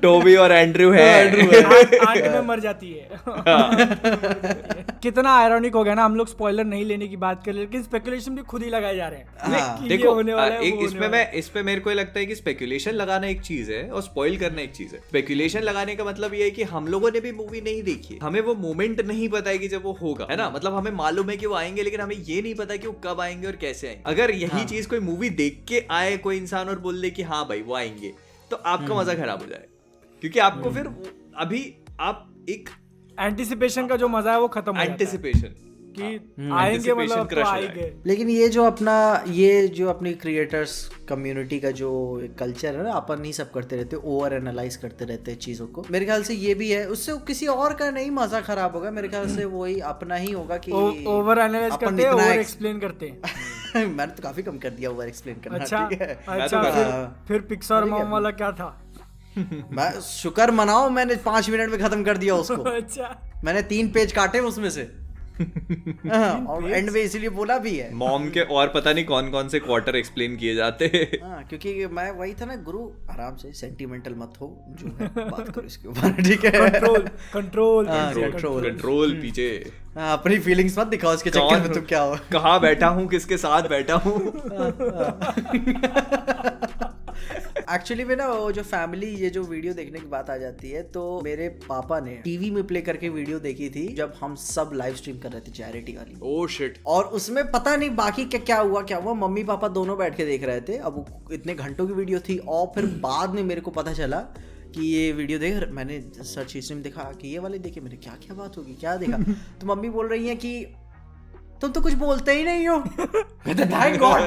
टोबी और एंड्रू है, आंट में मर जाती है। कितना आयरॉनिक हो गया ना, हम लोग स्पॉइलर नहीं लेने की बात कर रहे, लेकिन स्पेकुलेशन भी खुद ही लगाए जा रहे हैं कि ये देखो होने वाला है, एक वो होने वाला है। इस पे मेरे को लगता है कि स्पेकुलेशन लगाना एक चीज है और स्पॉइल करना एक चीज है। स्पेकुलेशन लगाने का मतलब ये है कि हम लोगों ने भी मूवी नहीं देखी है, हमें वो मोमेंट नहीं पता है कि जब वो होगा, है ना, मतलब हमें मालूम है कि वो आएंगे, लेकिन हमें ये नहीं पता कि वो कब आएंगे और कैसे आएंगे। अगर यही चीज कोई मूवी देख के आए कोई इंसान और बोल दे कि हाँ भाई वो आएंगे, तो आपका मजा खराब हो जाएगा, क्योंकि आपको फिर अभी आप एक एंटिसिपेशन का जो मजा है वो खत्म हो जाता है एंटिसिपेशन कि आएंगे, मतलब तो आएंगे। लेकिन ये जो अपनी क्रिएटर्स कम्युनिटी का जो कल्चर है ना, अपन ही सब करते रहते, ओवर एनालाइज करते रहते हैं चीजों को, मेरे ख्याल से ये भी है, उससे किसी और का नहीं मजा खराब होगा, मेरे ख्याल से वही अपना ही होगा कि ओवर एनालाइज करते हैं, ओवर एक्सप्लेन करते हैं। मैंने तो काफी कम कर दिया ओवर एक्सप्लेन करना। अच्छा ठीक है, अच्छा, फिर पिक्सर मॉम वाला क्या था? मैं शुक्र मनाओ मैंने 5 मिनट में खत्म कर दिया उसको। अच्छा मैंने 3 पेज काटे उसमें से। और एंड में इसीलिए बोला भी है मॉम के और पता नहीं कौन कौन से क्वार्टर एक्सप्लेन किए जाते हैं। हाँ, क्योंकि मैं वही था ना, गुरु आराम से सेंटिमेंटल मत हो, जो है बात करो इसके ऊपर, ठीक है। कंट्रोल कंट्रोल कंट्रोल पीछे, हाँ, अपनी फीलिंग्स मत दिखाओ इसके चक्कर में, तुम क्या हो, कहाँ बैठा हूँ, किसके साथ बैठा हूँ। एक्चुअली में ना वो जो फैमिली, ये जो वीडियो देखने की बात आ जाती है, तो मेरे पापा ने टीवी में प्ले करके वीडियो देखी थी जब हम सब लाइव स्ट्रीम कर रहे थे चैरिटी वाली। Oh shit. और उसमें पता नहीं बाकी क्या हुआ, मम्मी पापा दोनों बैठ के देख रहे थे। अब इतने घंटों की वीडियो थी, और फिर बाद में मेरे को पता चला कि ये वीडियो देख, मैंने सर्च हिस्ट्री में देखा कि ये वाले देखे, मैंने क्या बात होगी, क्या देखा, तो मम्मी बोल रही है कि तुम तो कुछ बोलते ही नहीं हो। थैंक गॉड,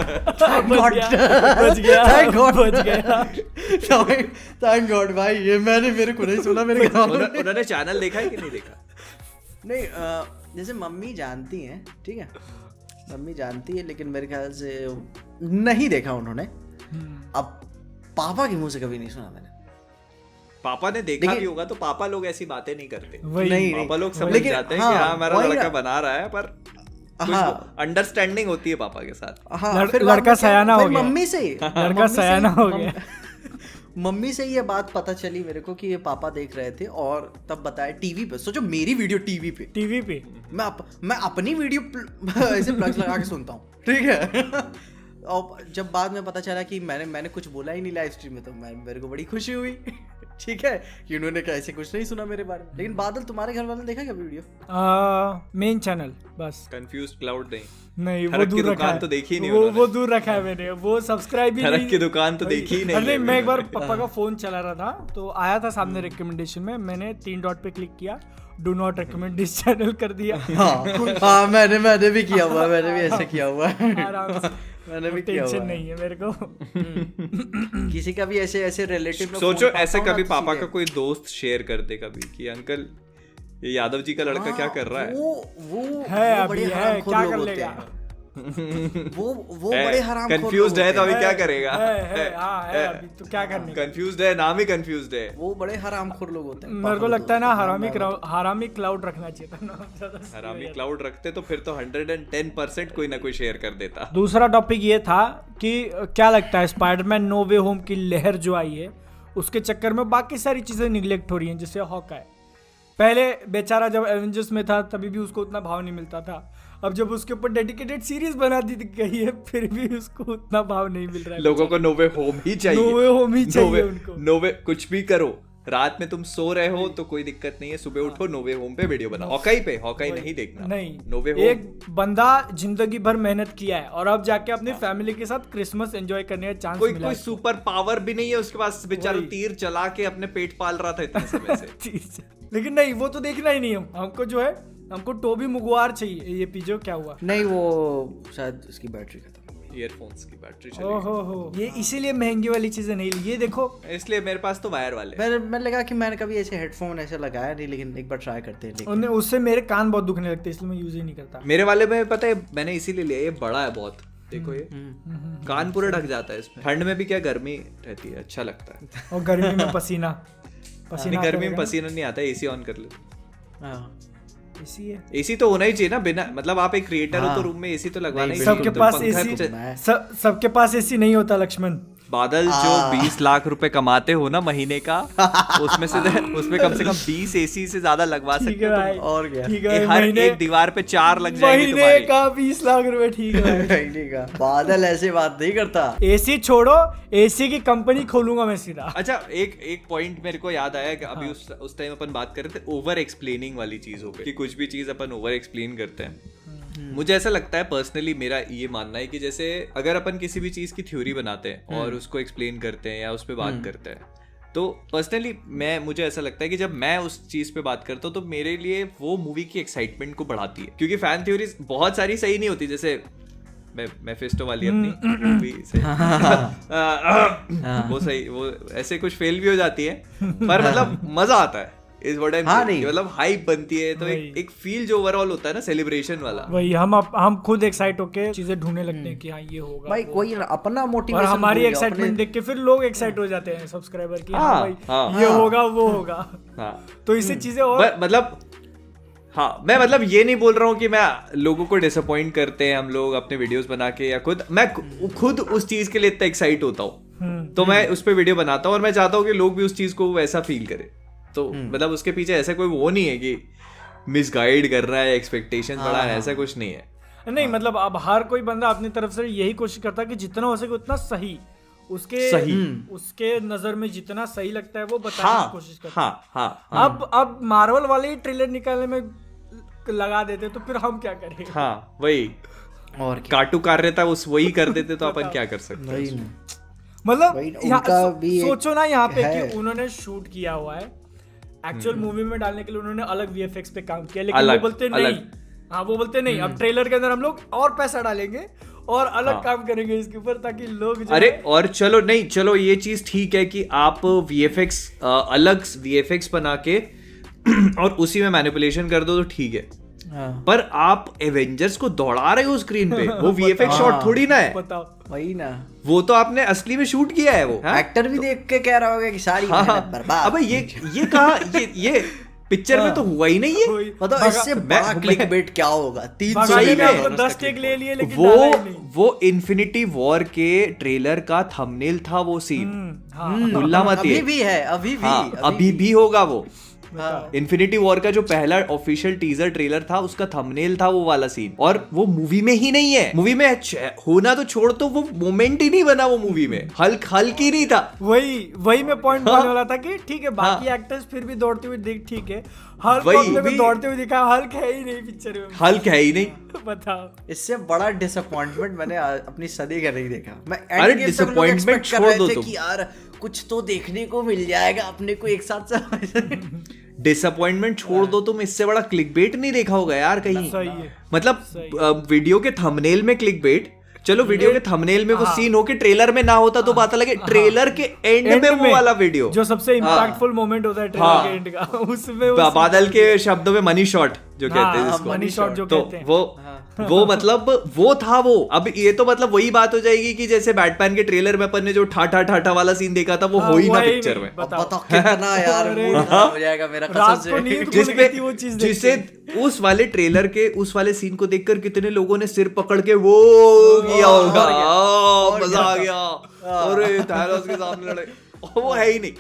थैंक गॉड भाई, ये मेरे को नहीं सुना, मेरे उन्होंने चैनल देखा है कि नहीं देखा? नहीं, जैसे मम्मी जानती हैं, ठीक है, मम्मी जानती है, लेकिन मेरे ख्याल से नहीं देखा उन्होंने। अब पापा के मुंह से कभी नहीं सुना मैंने। पापा ने देखा भी होगा तो पापा लोग ऐसी बातें नहीं करते, नहीं, पापा लोग समझ जाते हैं कि हाँ हमारा लड़का बना रहा है, पर अंडरस्टैंडिंग होती है पापा के साथ। हाँ, फिर लड़का सयाना हो गया, मम्मी से लड़का सयाना हो गया। मम्मी से ये बात पता चली मेरे को कि ये पापा देख रहे थे, और तब बताया टीवी पे। सोचो मेरी वीडियो टीवी पे मैं अपनी वीडियो ऐसे प्लग्स लगा के सुनता हूँ, ठीक है। और जब बाद में पता चला कि मैंने कुछ बोला ही नहीं लाइव स्ट्रीम में, तो मेरे को बड़ी खुशी हुई, ठीक है, कि उन्होंने कैसे कुछ नहीं सुना मेरे बारे में। लेकिन बादल, तुम्हारे घर वाले ने देखा क्या वीडियो? मेन चैनल बस, कंफ्यूज्ड क्लाउड नहीं, वो दूर रखा है, तो देखी नहीं वो दूर रखा है मैंने, वो सब्सक्राइब भी नहीं, की दुकान तो देखी ही नहीं। अरे मैं एक बार पापा का फोन चला रहा था, तो आया था सामने रिकमेंडेशन में, मैंने 3 डॉट पे क्लिक किया, do not recommend this channel कर दिया। हाँ, मैंने भी किया हुआ, मैंने भी ऐसे किया हुआ है, आराम से, मैंने भी किया हुआ टेंशन नहीं है मेरे को। किसी का भी ऐसे रिलेटिव। सोचो ऐसे कभी पापा का कोई दोस्त शेयर कर दे कभी कि अंकल ये यादव जी का लड़का क्या कर रहा है, वो है अभी है, क्या कर लेगा। वो बड़े हराम कंफ्यूज्ड है तो अभी क्या करेगा? है अभी तो क्या करने का? कंफ्यूज्ड है, नाम ही कंफ्यूज्ड है। वो बड़े हरामखोर लोग होते हैं। मेरे को लगता है ना हरामी क्लाउड रखना चाहिए था ना ज्यादा। हरामी क्लाउड रखते तो फिर तो 110% कोई ना कोई शेयर कर देता। दूसरा टॉपिक ये था कि क्या लगता है स्पाइडरमैन नो वे होम की लहर जो आई है उसके चक्कर में बाकी सारी चीजें निगलेक्ट हो रही हैं, जैसे हॉकाय। पहले बेचारा जब एवेंजर्स में था तभी भी उसको उतना भाव नहीं मिलता था, अब जब उसके ऊपर डेडिकेटेड सीरीज बना दी गई है फिर भी उसको उतना भाव नहीं मिल रहा है। लोगों को नोवे होम ही चाहिए, नोवे होम ही चाहिए उनको। नोवे कुछ भी करो, रात में तुम सो रहे हो तो कोई दिक्कत नहीं है, सुबह उठो नोवे होम पे वीडियो बनाओ। हॉकाई नहीं देखना, नहीं नोवे होम। एक बंदा जिंदगी भर मेहनत किया है और अब जाके अपनी फैमिली के साथ क्रिसमस एंजॉय करने का चांस मिला। कोई सुपर पावर भी नहीं है उसके पास, बेचारा तीर चला के अपने पेट पाल रहा था इतने समय से। लेकिन नहीं, वो तो देखना ही नहीं। हमको जो है हमको टोबी मुगवार चाहिए। ये पीछे क्या हुआ? नहीं, वो शायद उसकी बैटरी खत्म, ईयरफोन्स की बैटरी चली गई। ये इसीलिए महंगी वाली चीजें नहीं ली। ये देखो, इसलिए मेरे पास तो वायर वाले। मैं लगा कि मैंने कभी ऐसे हेडफोन ऐसे लगाया नहीं, लेकिन एक बार ट्राई करते हैं। लेकिन उससे मेरे कान बहुत दुखने लगते हैं, इसलिए मैं यूज ही नहीं करता। मेरे वाले में पता है मैंने इसीलिए लिया, ये बड़ा है बहुत, देखो ये कान पूरा ढक जाता है इसमें। ठंड में भी क्या गर्मी रहती है, अच्छा लगता है। और गर्मी में पसीना गर्मी में पसीना नहीं आता, एसी ऑन कर लो। एसी है, एसी तो होना ही चाहिए ना, बिना मतलब आप एक क्रिएटर हो तो रूम में एसी तो लगवाना ही। सबके पास एसी, सबके पास एसी नहीं होता लक्ष्मण। बादल जो 20 लाख रुपए कमाते हो ना महीने का, उसमें कम से कम 20 एसी से ज्यादा लगवा सकते हो। और क्या, ठीक है, हर एक दीवार पे 4 लग जाएंगे तुम्हारे। महीने का 20 लाख रुपए, ठीक है महीने का। बादल ऐसे बात नहीं करता। एसी छोड़ो, एसी की कंपनी खोलूंगा मैं सीधा। अच्छा, एक पॉइंट मेरे को याद आया कि अभी उस टाइम अपन बात कर रहे थे ओवर एक्सप्लेनिंग वाली चीज हो गई, कि कुछ भी चीज अपन ओवर एक्सप्लेन करते हैं। मुझे ऐसा लगता है पर्सनली, मेरा ये मानना है कि जैसे अगर अपन किसी भी चीज की थ्योरी बनाते हैं और उसको एक्सप्लेन करते हैं या उस पर बात करते हैं, तो पर्सनली मुझे ऐसा लगता है कि जब मैं उस चीज पे बात करता हूँ तो मेरे लिए वो मूवी की एक्साइटमेंट को बढ़ाती है। क्योंकि फैन थ्योरीज बहुत सारी सही नहीं होती, जैसे मेफिस्टो वाली अपनी मूवी वो सही, वो ऐसे कुछ फेल भी हो जाती है, पर मतलब मजा आता है इस वर्ड में, मतलब हाइप बनती है, तो एक फील जो ओवरऑल होता है ना, सेलिब्रेशन वाला, वही हम खुद एक्साइट होके चीजें ढूंढने लगते हैं कि हाँ ये होगा भाई, कोई अपना मोटिवेशन, और हमारी एक्साइटमेंट देख के फिर लोग एक्साइट हो जाते हैं सब्सक्राइबर की, हाँ भाई ये होगा वो होगा। तो इससे चीजें और मतलब मैं मतलब ये नहीं बोल रहा हूँ कि मैं लोगों को डिसअपॉइंट करते हैं हम लोग अपने वीडियोस बना के, या मैं खुद उस चीज के लिए इतना एक्साइट होता हूँ तो मैं उस पर वीडियो बनाता हूँ, और मैं चाहता हूँ कि लोग भी उस चीज को वैसा फील करें। तो मतलब उसके पीछे ऐसा कोई वो नहीं है कि मिसगाइड कर रहा है, एक्सपेक्टेशन बढ़ा है, ऐसा कुछ नहीं है। नहीं मतलब अब हर कोई बंदा अपनी तरफ से यही कोशिश करता है कि जितना हो सके उतना सही, उसके नजर में जितना सही लगता है वो बताने की कोशिश करता है। अब मार्वल वाले ही ट्रेलर निकालने में लगा देते तो फिर हम क्या करें? हाँ वही, और काटू कार्यता वही कर देते तो अपन क्या कर सकते हैं? मतलब सोचो ना यहाँ पे कि उन्होंने शूट किया हुआ है, एक्चुअल मूवी में डालने के लिए उन्होंने अलग वीएफएक्स पे काम किया, लेकिन वो बोलते नहीं, हाँ वो बोलते नहीं, अब ट्रेलर के अंदर हम लोग और पैसा डालेंगे और अलग काम करेंगे इसके ऊपर, ताकि लोग अरे और चलो ये चीज ठीक है कि आप वीएफएक्स अलग वीएफएक्स बना के और उसी में मैनिपुलेशन कर दो तो ठीक है, पर आप एवेंजर्स को दौड़ा रहे हो स्क्रीन पे, वो वीएफएक्स शॉट थोड़ी ना है, बताओ। वही ना, वो तो आपने असली में शूट किया है। वो एक्टर भी देख के कह रहा होगा कि सारी मेहनत बर्बाद। अबे ये कहा ये पिक्चर में तो हुआ ही नहीं है, मतलब इससे बड़ा क्लिकबेट क्या होगा? 10 टेक ले लिए, लेकिन वो इन्फिनिटी वॉर के ट्रेलर का थंबनेल था वो सीन, भूलना मत, अभी भी है, अभी भी होगा वो। इन्फिनिटी वॉर का जो पहला ऑफिशियल टीजर ट्रेलर था उसका थंबनेल था वो वाला सीन, और वो मूवी में ही नहीं है। मूवी में होना तो छोड़, तो वो मोमेंट ही नहीं बना वो मूवी में, हल्क ही नहीं था। वही मैं पॉइंट बोलने वाला था कि ठीक है बाकी एक्टर्स फिर भी दौड़ते हुए देख, ठीक है हल्क दौड़ते हुए दिखा, हल्क है ही नहीं पिक्चर में, हल्क है ही नहीं। बताओ, इससे बड़ा डिसअपॉइंटमेंट मैंने अपनी सदी का नहीं देखा। मैं अरे डिसअपॉइंटमेंट छोड़ दो तुम, यार कुछ तो देखने को मिल जाएगा अपने को एक साथ। डिसअपॉइंटमेंट छोड़ दो तुम, इससे बड़ा क्लिकबेट नहीं देखा होगा यार कहीं। मतलब वीडियो के थंबनेल में क्लिकबेट, चलो वीडियो के थंबनेल में वो सीन हो के ट्रेलर में ना होता तो बात अलग है, ट्रेलर के एंड में वो वाला वीडियो जो सबसे इम्पैक्टफुल मोमेंट होता है ट्रेलर के एंड का, उसमें बादल के शब्दों में मनी शॉट, जो कहते हैं हाँ, जिसको, मनी शॉट जो तो कहते हैं। वो मतलब वो था वो। अब ये तो मतलब वही बात हो जाएगी कि जैसे बैटमैन के ट्रेलर में अपन ने जो ठाठा ठाठा वाला सीन देखा था वो हाँ, हो ही ना वही पिक्चर नहीं, में। बताओ। बताओ कितना यार अरे मूड खराब हो जाएगा मेरा रात कसम को से। नींद खुल जिसपे गई थी वो चीज देख जिसे के। उस वाले ट्रेलर के उस वाले सीन को देखकर कितने लोगों ने सिर पकड़ के वो किया होगा, मजा आ गया, अरे थैनोस के सामने लड़े, वो है ही नहीं।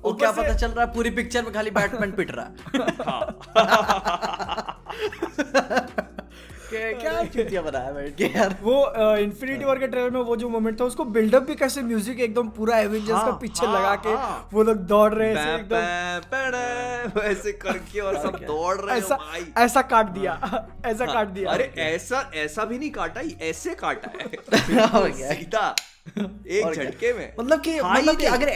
वो क्या पता चल रहा है पूरी पिक्चर में खाली बैटमैन पिट रहा है। क्या चुतिया बनाया बैठ के यार। वो इन्फिनिटी वॉर के ट्रेलर में वो जो मोमेंट था उसको बिल्डअप भी कैसे म्यूजिक एकदम पूरा एवेंजर्स का पीछे लगा के वो लोग दौड़ रहे ऐसे एकदम वैसे करके और सब दौड़ रहे हो भाई। ऐसा काट दिया ऐसा काट दिया। अरे ऐसा भी नहीं काटा, ऐसे काटा है सीधा एक झटके में। मतलब कि अगर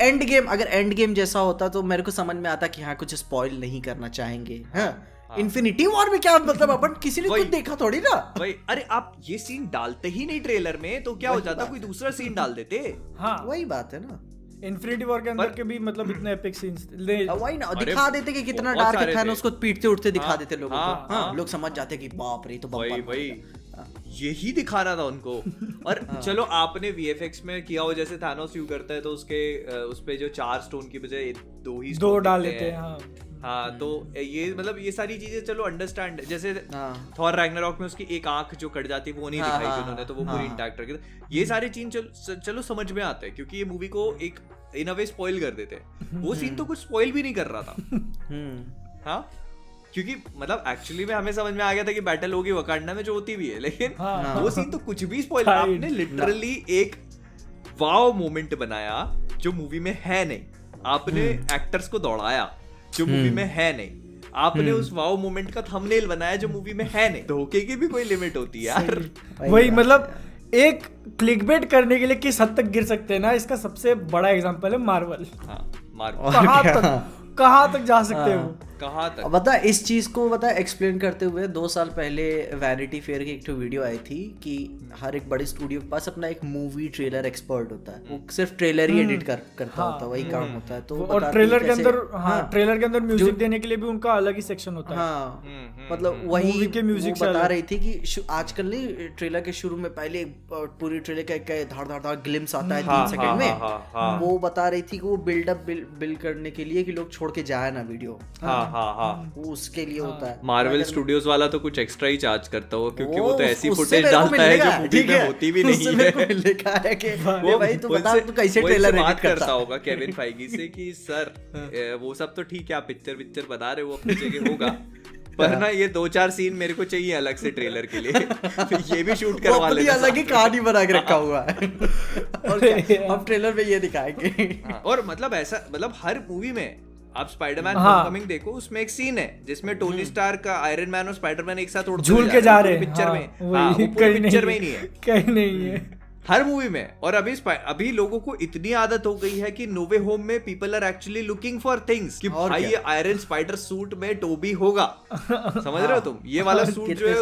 एंड गेम जैसा होता तो मेरे को समझ में आता कि हाँ कुछ स्पॉइल नहीं करना चाहेंगे। हाँ इन्फिनिटी वॉर में क्या मतलब अपन किसी ने कुछ देखा थोड़ी ना भाई। अरे आप ये सीन डालते ही नहीं ट्रेलर में तो क्या हो जाता, कोई दूसरा सीन डाल देते। हाँ वही बात है ना। इन्फिनिटी वॉर के अंदर के भी मतलब इतने एपिक सीन्स वही ना दिखा देते कि कितना डार्क था ना, उसको पीटते उठते दिखा देते लोगों को। हाँ लोग समझ जाते कि बाप रे तो भाई यही दिखाना था उनको। और चलो आपने वीएफएक्स में किया हो, जैसे थैनोस यू करता है तो उसके उस पे जो 4 स्टोन की बजाय 2 ही दो डाल देते हैं। हाँ तो ये मतलब ये सारी चीजें चलो अंडरस्टैंड। जैसे थॉर रैग्नारॉक में उसकी एक आंख जो कट जाती है वो नहीं दिखाई थी उन्होंने, तो वो पूरी इंटैक्ट रखी थी। ये सारी चीज चलो समझ में आते हैं क्योंकि ये मूवी को एक इन अ वे स्पॉइल कर देते हैं। वो सीन तो कुछ स्पॉइल भी नहीं कर रहा था। हाँ क्योंकि मतलब एक्चुअली में हमें समझ में आ गया था कि बैटल होगी वकांडा में जो होती भी है, लेकिन वो सीन तो कुछ भी स्पॉइल। आपने लिटरली एक वाव मोमेंट बनाया जो मूवी में है नहीं। आपने एक्टर्स को दौड़ाया जो मूवी में है नहीं। आपने उस वाव मोमेंट का थंबनेल बनाया जो मूवी में है नहीं। धोखे की भी कोई लिमिट होती है यार। वही मतलब एक क्लिकबेट करने के लिए किस हद तक गिर सकते हैं ना, इसका सबसे बड़ा एग्जांपल है मार्वल। कहाँ तक जा सकते हैं वो, कहाँ तक। बता इस चीज को एक्सप्लेन करते हुए 2 साल पहले वैनिटी फेयर की एक वीडियो आई थी कि हर एक बड़े स्टूडियो के पास अपना एक मूवी ट्रेलर एक्सपर्ट होता है। वो सिर्फ ट्रेलर ही एडिट करता होता है, वही काम होता है। तो और ट्रेलर के अंदर ट्रेलर के अंदर म्यूजिक देने के लिए भी उनका अलग ही सेक्शन होता है। हाँ मतलब वही के म्यूजिक बता रही थी कि आजकल नहीं ट्रेलर के शुरू में पहले पूरी ट्रेलर का धार ग्लिम्स आता है 3 सेकंड में। वो बता रही थी कि वो बिल्ड करने के लिए कि लोग छोड़ के जाए ना वीडियो। वो उसके लिए होता है। मार्वल स्टूडियोज वाला तो कुछ एक्स्ट्रा ही चार्ज करता हो क्योंकि वो तो ऐसी फुटेज डालता है जो मूवी में होती भी नहीं है। लिखा है कि वो भाई तू बता तू कैसे ट्रेलर एडिट करता होगा केविन फाइगी से कि सर वो सब तो ठीक है, आप पिक्चर बता रहे हो अपनी जगह होगा, पर ना ये 2-4 सीन मेरे को चाहिए अलग से ट्रेलर के लिए। ये भी शूट करवा लेना। अलग ही कहानी बना के रखा हुआ है और हम ट्रेलर में ये दिखाएंगे। और मतलब ऐसा मतलब हर मूवी में आप स्पाइडरमैन होमकमिंग देखो, उसमें एक सीन है जिसमें टोनी स्टार्क का आयरन मैन और स्पाइडरमैन एक साथ उड़ते झूल के जा रहे हैं पिक्चर में। वो पूरी पिक्चर में ही नहीं है, कहीं नहीं है, हर मूवी में। और अभी लोगों को इतनी आदत हो गई है कि नो वे होम में people are actually looking for things कि भाई ये आयरन स्पाइडर सूट में टोबी होगा। समझ रहे हो तुम? ये वाला सूट जो है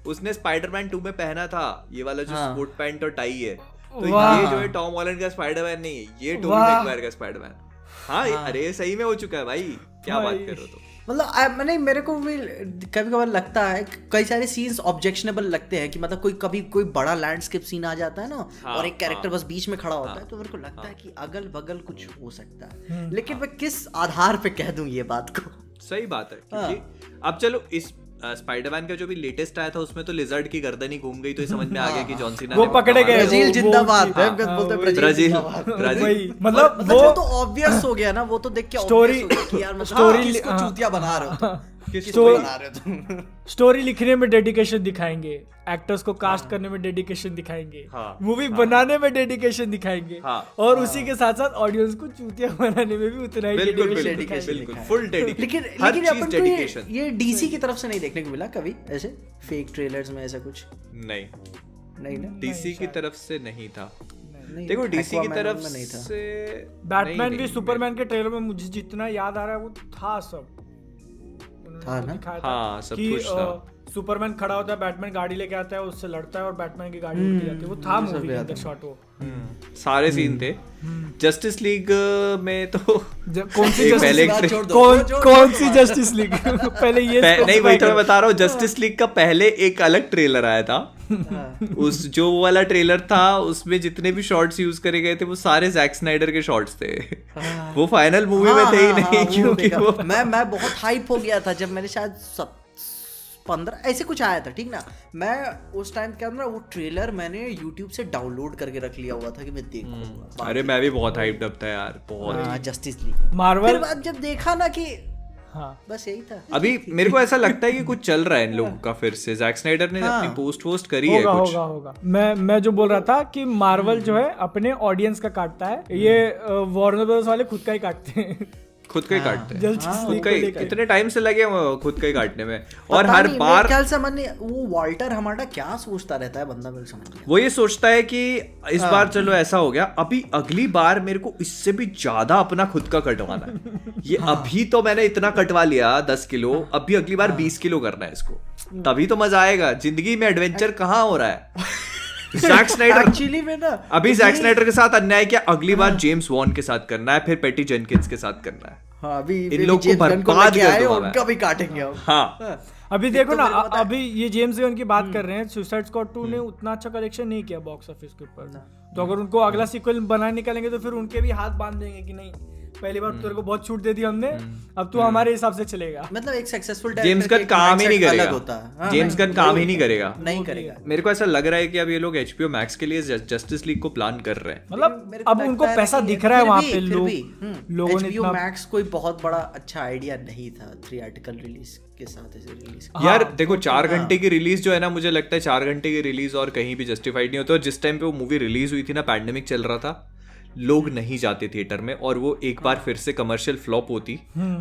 उसने स्पाइडरमैन 2 में पहना था, ये वाला जो कोट पैंट और टाई है, तो ये जो है टॉम हॉलैंड का स्पाइडरमैन नहीं है, ये टोबी मैगवायर का स्पाइडरमैन। हाँ अरे सही में हो चुका है भाई, क्या बात कर रहे हो तुम? मतलब मैंने मेरे को भी कभी कभार लगता है कई सारे सीन्स ऑब्जेक्शनेबल लगते हैं कि मतलब कोई बड़ा लैंडस्केप सीन आ जाता है ना और एक कैरेक्टर बस बीच में खड़ा होता है तो मेरे को लगता है कि अगल बगल कुछ हो सकता है, लेकिन मैं किस आधार पे कह दूं ये बात को? सही बात है क्योंकि अब चलो इस स्पाइडरमैन का जो भी लेटेस्ट आया था उसमें तो लिजर्ड की गर्दन ही घूम गई, तो ये समझ में आ गया कि जॉन सीना वो पकड़े गए। ब्राजील जिंदाबाद, बोलते ब्राजील मतलब वो तो ऑब्वियस हो गया ना, वो तो देख के स्टोरी यार मतलब किसको चूतिया बना रहे हो, स्टोरी लिखने में डेडिकेशन दिखाएंगे, एक्टर्स को कास्ट करने में डेडिकेशन दिखाएंगे, मूवी बनाने में डेडिकेशन दिखाएंगे, और उसी के साथ साथ ऑडियंस को चूतिया बनाने में भी उतना ही डेडिकेशन, फुल डेडिकेशन। लेकिन अपन को ये डीसी की तरफ से नहीं देखने को मिला कभी ऐसे फेक ट्रेलर्स में ऐसा कुछ? नहीं ना, डीसी की तरफ से नहीं था। देखो डीसी की तरफ से बैटमैन भी सुपरमैन के ट्रेलर में मुझे जितना याद आ रहा है वो था सब था ना, हाँ सब कुछ था। सुपरमैन खड़ा होता है, बैटमैन गाड़ी लेके आता है, उससे लड़ता है और बैटमैन की गाड़ी उड़ जाती है। वो था मूवी के अंदर शॉट वो। सारे सीन थे। जस्टिस लीग में तो कौन सी पहले कौन सी जस्टिस लीग पहले ये नहीं, वही तो मैं बता रहा हूँ। जस्टिस लीग का पहले एक अलग ट्रेलर आया था। उस जो वाला ट्रेलर था उसमें जितने भी शॉट्स यूज करे गए थे वो सारे जैक स्नाइडर के शॉट्स थे। वो फाइनल मूवी में थे ही नहीं, क्योंकि वो मैं बहुत हाइप हो गया था जब मैंने शायद 15 ऐसे कुछ आया था, ठीक ना। मैं उस टाइम क्या ना, वो ट्रेलर मैंने YouTube से डाउनलोड करके रख लिया हुआ था कि मैं देखूंगा। अरे मैं भी बहुत हाइप्ड अप था यार, बहुत। Justice league Marvel. फिर बाद जब देखा ना कि हाँ बस यही था। अभी मेरे को ऐसा लगता है कि कुछ चल रहा है इन लोगों का फिर से। जैक स्नाइडर ने अपनी पोस्ट करी है कुछ। होगा। मैं जो बोल रहा था कि मार्वल जो है अपने ऑडियंस का काटता है, ये वार्नर ब्रदर्स वाले खुद का ही काटते हैं। खुद का ही काटते हैं। जस्टिस खुद लीग का को ही लेकर। कितने टाइम से लगे हैं खुद का ही काटने में। और पता हर नहीं, बार मेरे ख्याल से वो वॉल्टर हमारा क्या सोचता रहता है बंदा, मेरे समझ नहीं। वो ये सोचता है कि इस बार चलो ऐसा हो गया, अभी अगली बार मेरे को इससे भी ज्यादा अपना खुद का कटवाना है। ये अभी तो मैंने इतना कटवा लिया 10 किलो, अभी अगली बार 20 किलो करना है इसको, तभी तो मजा आएगा। जिंदगी में एडवेंचर कहाँ हो रहा है। जैक स्नाइडर एक्चुअली में ना अभी जैक स्नाइडर के साथ अन्याय किया, अगली बार जेम्स वॉन के साथ करना है, फिर पेटी जेनकिंस के साथ करना है। हाँ, अभी इन लोग को बर्बाद कर दूंगा मैं। उनका भी काटेंगे हम। हाँ अभी देखो ना, अभी ये जेम्स गन की बात कर रहे हैं, सुसाइड स्क्वाड 2 ने उतना अच्छा कलेक्शन नहीं किया बॉक्स ऑफिस के ऊपर। तो अगर उनको अगला सीक्वल बनाने निकालेंगे तो फिर उनके भी हाथ बांध देंगे कि नहीं, पहली बार तेरे को बहुत छूट दे दी हमने, अब तू हमारे हिसाब से चलेगा। मतलब एक सक्सेसफुल जेम्स गन काम ही नहीं करेगा। होता है। जेम्स गन काम ही नहीं करेगा। नहीं करेगा। मेरे को ऐसा लग रहा है कि अब ये लोग HBO मैक्स के लिए जस्टिस लीग को प्लान कर रहे हैं। मतलब अब उनको पैसा दिख रहा है वहां पे, लोगों ने HBO मैक्स कोई बहुत बड़ा अच्छा आइडिया नहीं था थिएट्रिकल रिलीज के साथ ऐसे रिलीज। यार देखो 4 घंटे की रिलीज जो है ना, मुझे लगता है 4 घंटे की रिलीज और कहीं भी जस्टिफाइड नहीं होती। और जिस टाइम पे वो मूवी रिलीज हुई थी ना, पैंडेमिक चल रहा था, लोग नहीं जाते थिएटर में, और वो एक बार फिर से कमर्शियल फ्लॉप होती,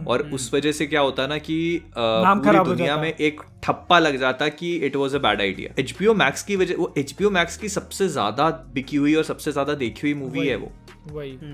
और उस वजह से क्या होता ना कि पूरी दुनिया में एक ठप्पा लग जाता कि it was a bad idea. HBO max की वजह, वो HBO मैक्स की सबसे ज्यादा बिकी हुई और सबसे ज्यादा देखी हुई मूवी है वो।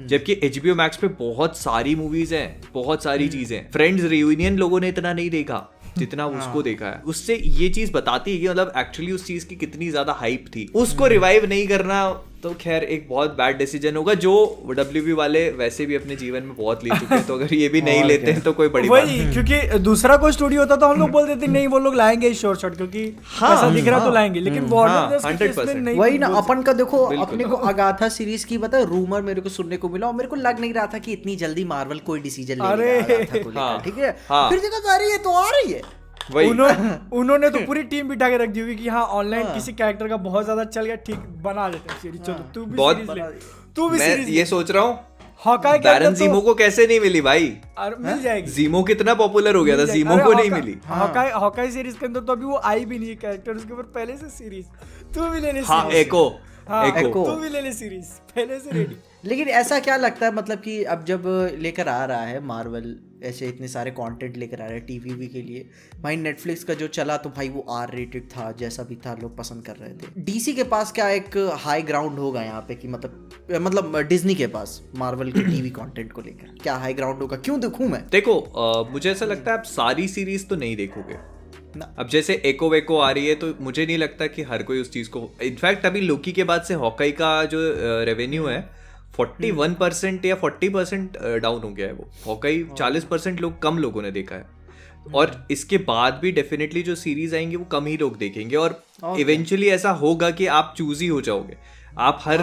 जबकि HBO मैक्स पे बहुत सारी मूवीज हैं, बहुत सारी चीजें। फ्रेंड्स रियूनियन लोगों ने इतना नहीं देखा जितना उसको देखा है। उससे ये चीज बताती है कि मतलब एक्चुअली उस चीज की कितनी ज्यादा हाइप थी। उसको रिवाइव नहीं करना तो खैर एक बहुत बैड डिसीजन होगा, जो WB वाले वैसे भी अपने जीवन में बहुत ले चुके हैं। तो अगर ये भी नहीं लेते हैं तो कोई बड़ी बात नहीं। क्योंकि दूसरा कोई स्टूडियो होता तो हम लोग बोल देते नहीं, वो लोग लाएंगे शॉर्ट शॉट, क्योंकि पैसा दिख रहा तो लाएंगे। लेकिन वही ना, अपन का देखो, अपने को अगाथा सीरीज की पता है रूमर मेरे को सुनने को मिला, और मेरे को लग नहीं रहा था कि इतनी जल्दी मार्वल कोई डिसीजन लेगा, ठीक है। फिर देखा अरे ये तो आ रही है। उन्होंने तो पूरी टीम बिठा के रख दी हुई कि हाँ ऑनलाइन किसी कैरेक्टर का बहुत ज्यादा चल गया, ठीक बना लेते हैं सीरीज। चलो तू भी सीरीज ले, तू भी सीरीज। मैं ये सोच रहा हूँ हॉकाई बैरन ज़ीमो को कैसे नहीं मिली भाई। मिल जाएगी। ज़ीमो कितना पॉपुलर हो गया था, ज़ीमो को नहीं मिली। हॉकाई सीरीज के अंदर तो अभी वो आई भी नहीं कैरेक्टर, उसके ऊपर पहले से सीरीज। तू भी ले ले हाँ, एको तू भी ले ले सीरीज पहले से रेडी। लेकिन ऐसा क्या लगता है, मतलब कि अब जब लेकर आ रहा है मार्वल ऐसे इतने सारे कंटेंट लेकर आ रहा है टीवी के लिए, भाई नेटफ्लिक्स का जो चला तो भाई वो R-rated था, जैसा भी था लोग पसंद कर रहे थे। DC के पास क्या एक हाई ग्राउंड होगा यहाँ पे कि मतलब डिज्नी के पास मार्वल के टीवी कंटेंट को लेकर क्या हाई ग्राउंड होगा? क्यों देखूं मैं? देखो मुझे ऐसा लगता है आप सारी सीरीज तो नहीं देखोगे। अब जैसे एको वेको आ रही है तो मुझे नहीं लगता कि हर कोई उस चीज को, इनफैक्ट अभी लोकी के बाद से हॉकाई का जो रेवेन्यू है 41% या 40% डाउन हो गया है। वो हॉकाई 40% कम लोगों ने देखा है, और इसके बाद भी डेफिनेटली जो सीरीज आएंगी वो कम ही लोग देखेंगे, और इवेंचुअली ऐसा होगा कि आप चूजी हो जाओगे, आप हर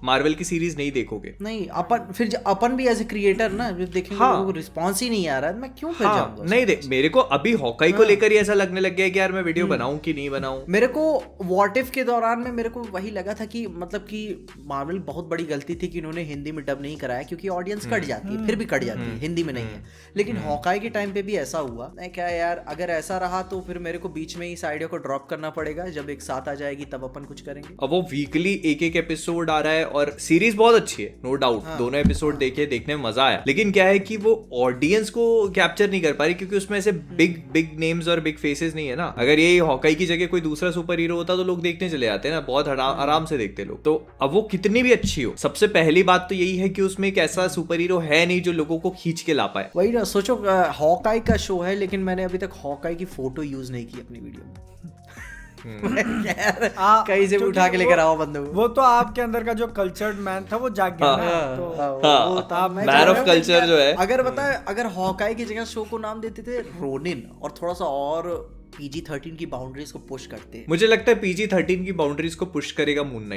मार्वल की सीरीज नहीं देखोगे। नहीं अपन भी एज ए क्रिएटर ना देखेंगे, लोगों को रिस्पांस ही नहीं आ रहा है, मैं क्यों फिर जाऊंगा? नहीं देख, मेरे को अभी हॉकाई को लेकर ही ऐसा लगने लग गया कि यार मैं वीडियो बनाऊं कि नहीं बनाऊं। मेरे को व्हाट इफ के दौरान में मेरे को वही लगा था कि मतलब कि मार्वल बहुत बड़ी गलती थी कि इन्होंने हिंदी में डब नहीं कराया, क्योंकि ऑडियंस कट जाती है, फिर भी कट जाती है, हिंदी में नहीं है। लेकिन हॉकाई के टाइम पे भी ऐसा हुआ, मैं क्या यार अगर ऐसा रहा तो फिर मेरे को बीच में ही इस आइडिया को ड्रॉप करना पड़ेगा, जब एक साथ आ जाएगी तब अपन कुछ करेंगे। अब वो वीकली एक एक एपिसोड आ रहा है और सीरीज बहुत अच्छी है नो डाउट, दोनों एपिसोड देखे, देखने में मजा आया, लेकिन क्या है कि वो ऑडियंस को कैप्चर नहीं कर पा रही क्योंकि उसमें ऐसे बिग नेम्स और बिग फेसेस नहीं है ना। अगर ये हॉकाई की जगह कोई दूसरा सुपर हीरो होता तो लोग देखने चले जाते हैं ना, बहुत आराम से देखते लोग। तो अब वो कितनी भी अच्छी हो, सबसे पहली बात तो यही है कि उसमें एक ऐसा सुपर हीरो है नहीं जो लोगों को खींच के ला पाए। वही ना, सोचो हॉकाई का शो है लेकिन मैंने अभी तक हॉकाई की फोटो यूज नहीं की अपनी वीडियो में। कहीं से भी उठा के लेकर आओ बंदे को। वो तो आपके अंदर का जो कल्चर्ड मैन था वो जाग गया ना, तो मैन ऑफ कल्चर जो है। अगर बताए, अगर हॉकाई की जगह शो को नाम देते थे रोनिन और थोड़ा सा और PG-13 की बाउंड्रीज को पुश करते हैं। मुझे लगता है PG-13 की बाउंड्रीज को पुश करेगा मून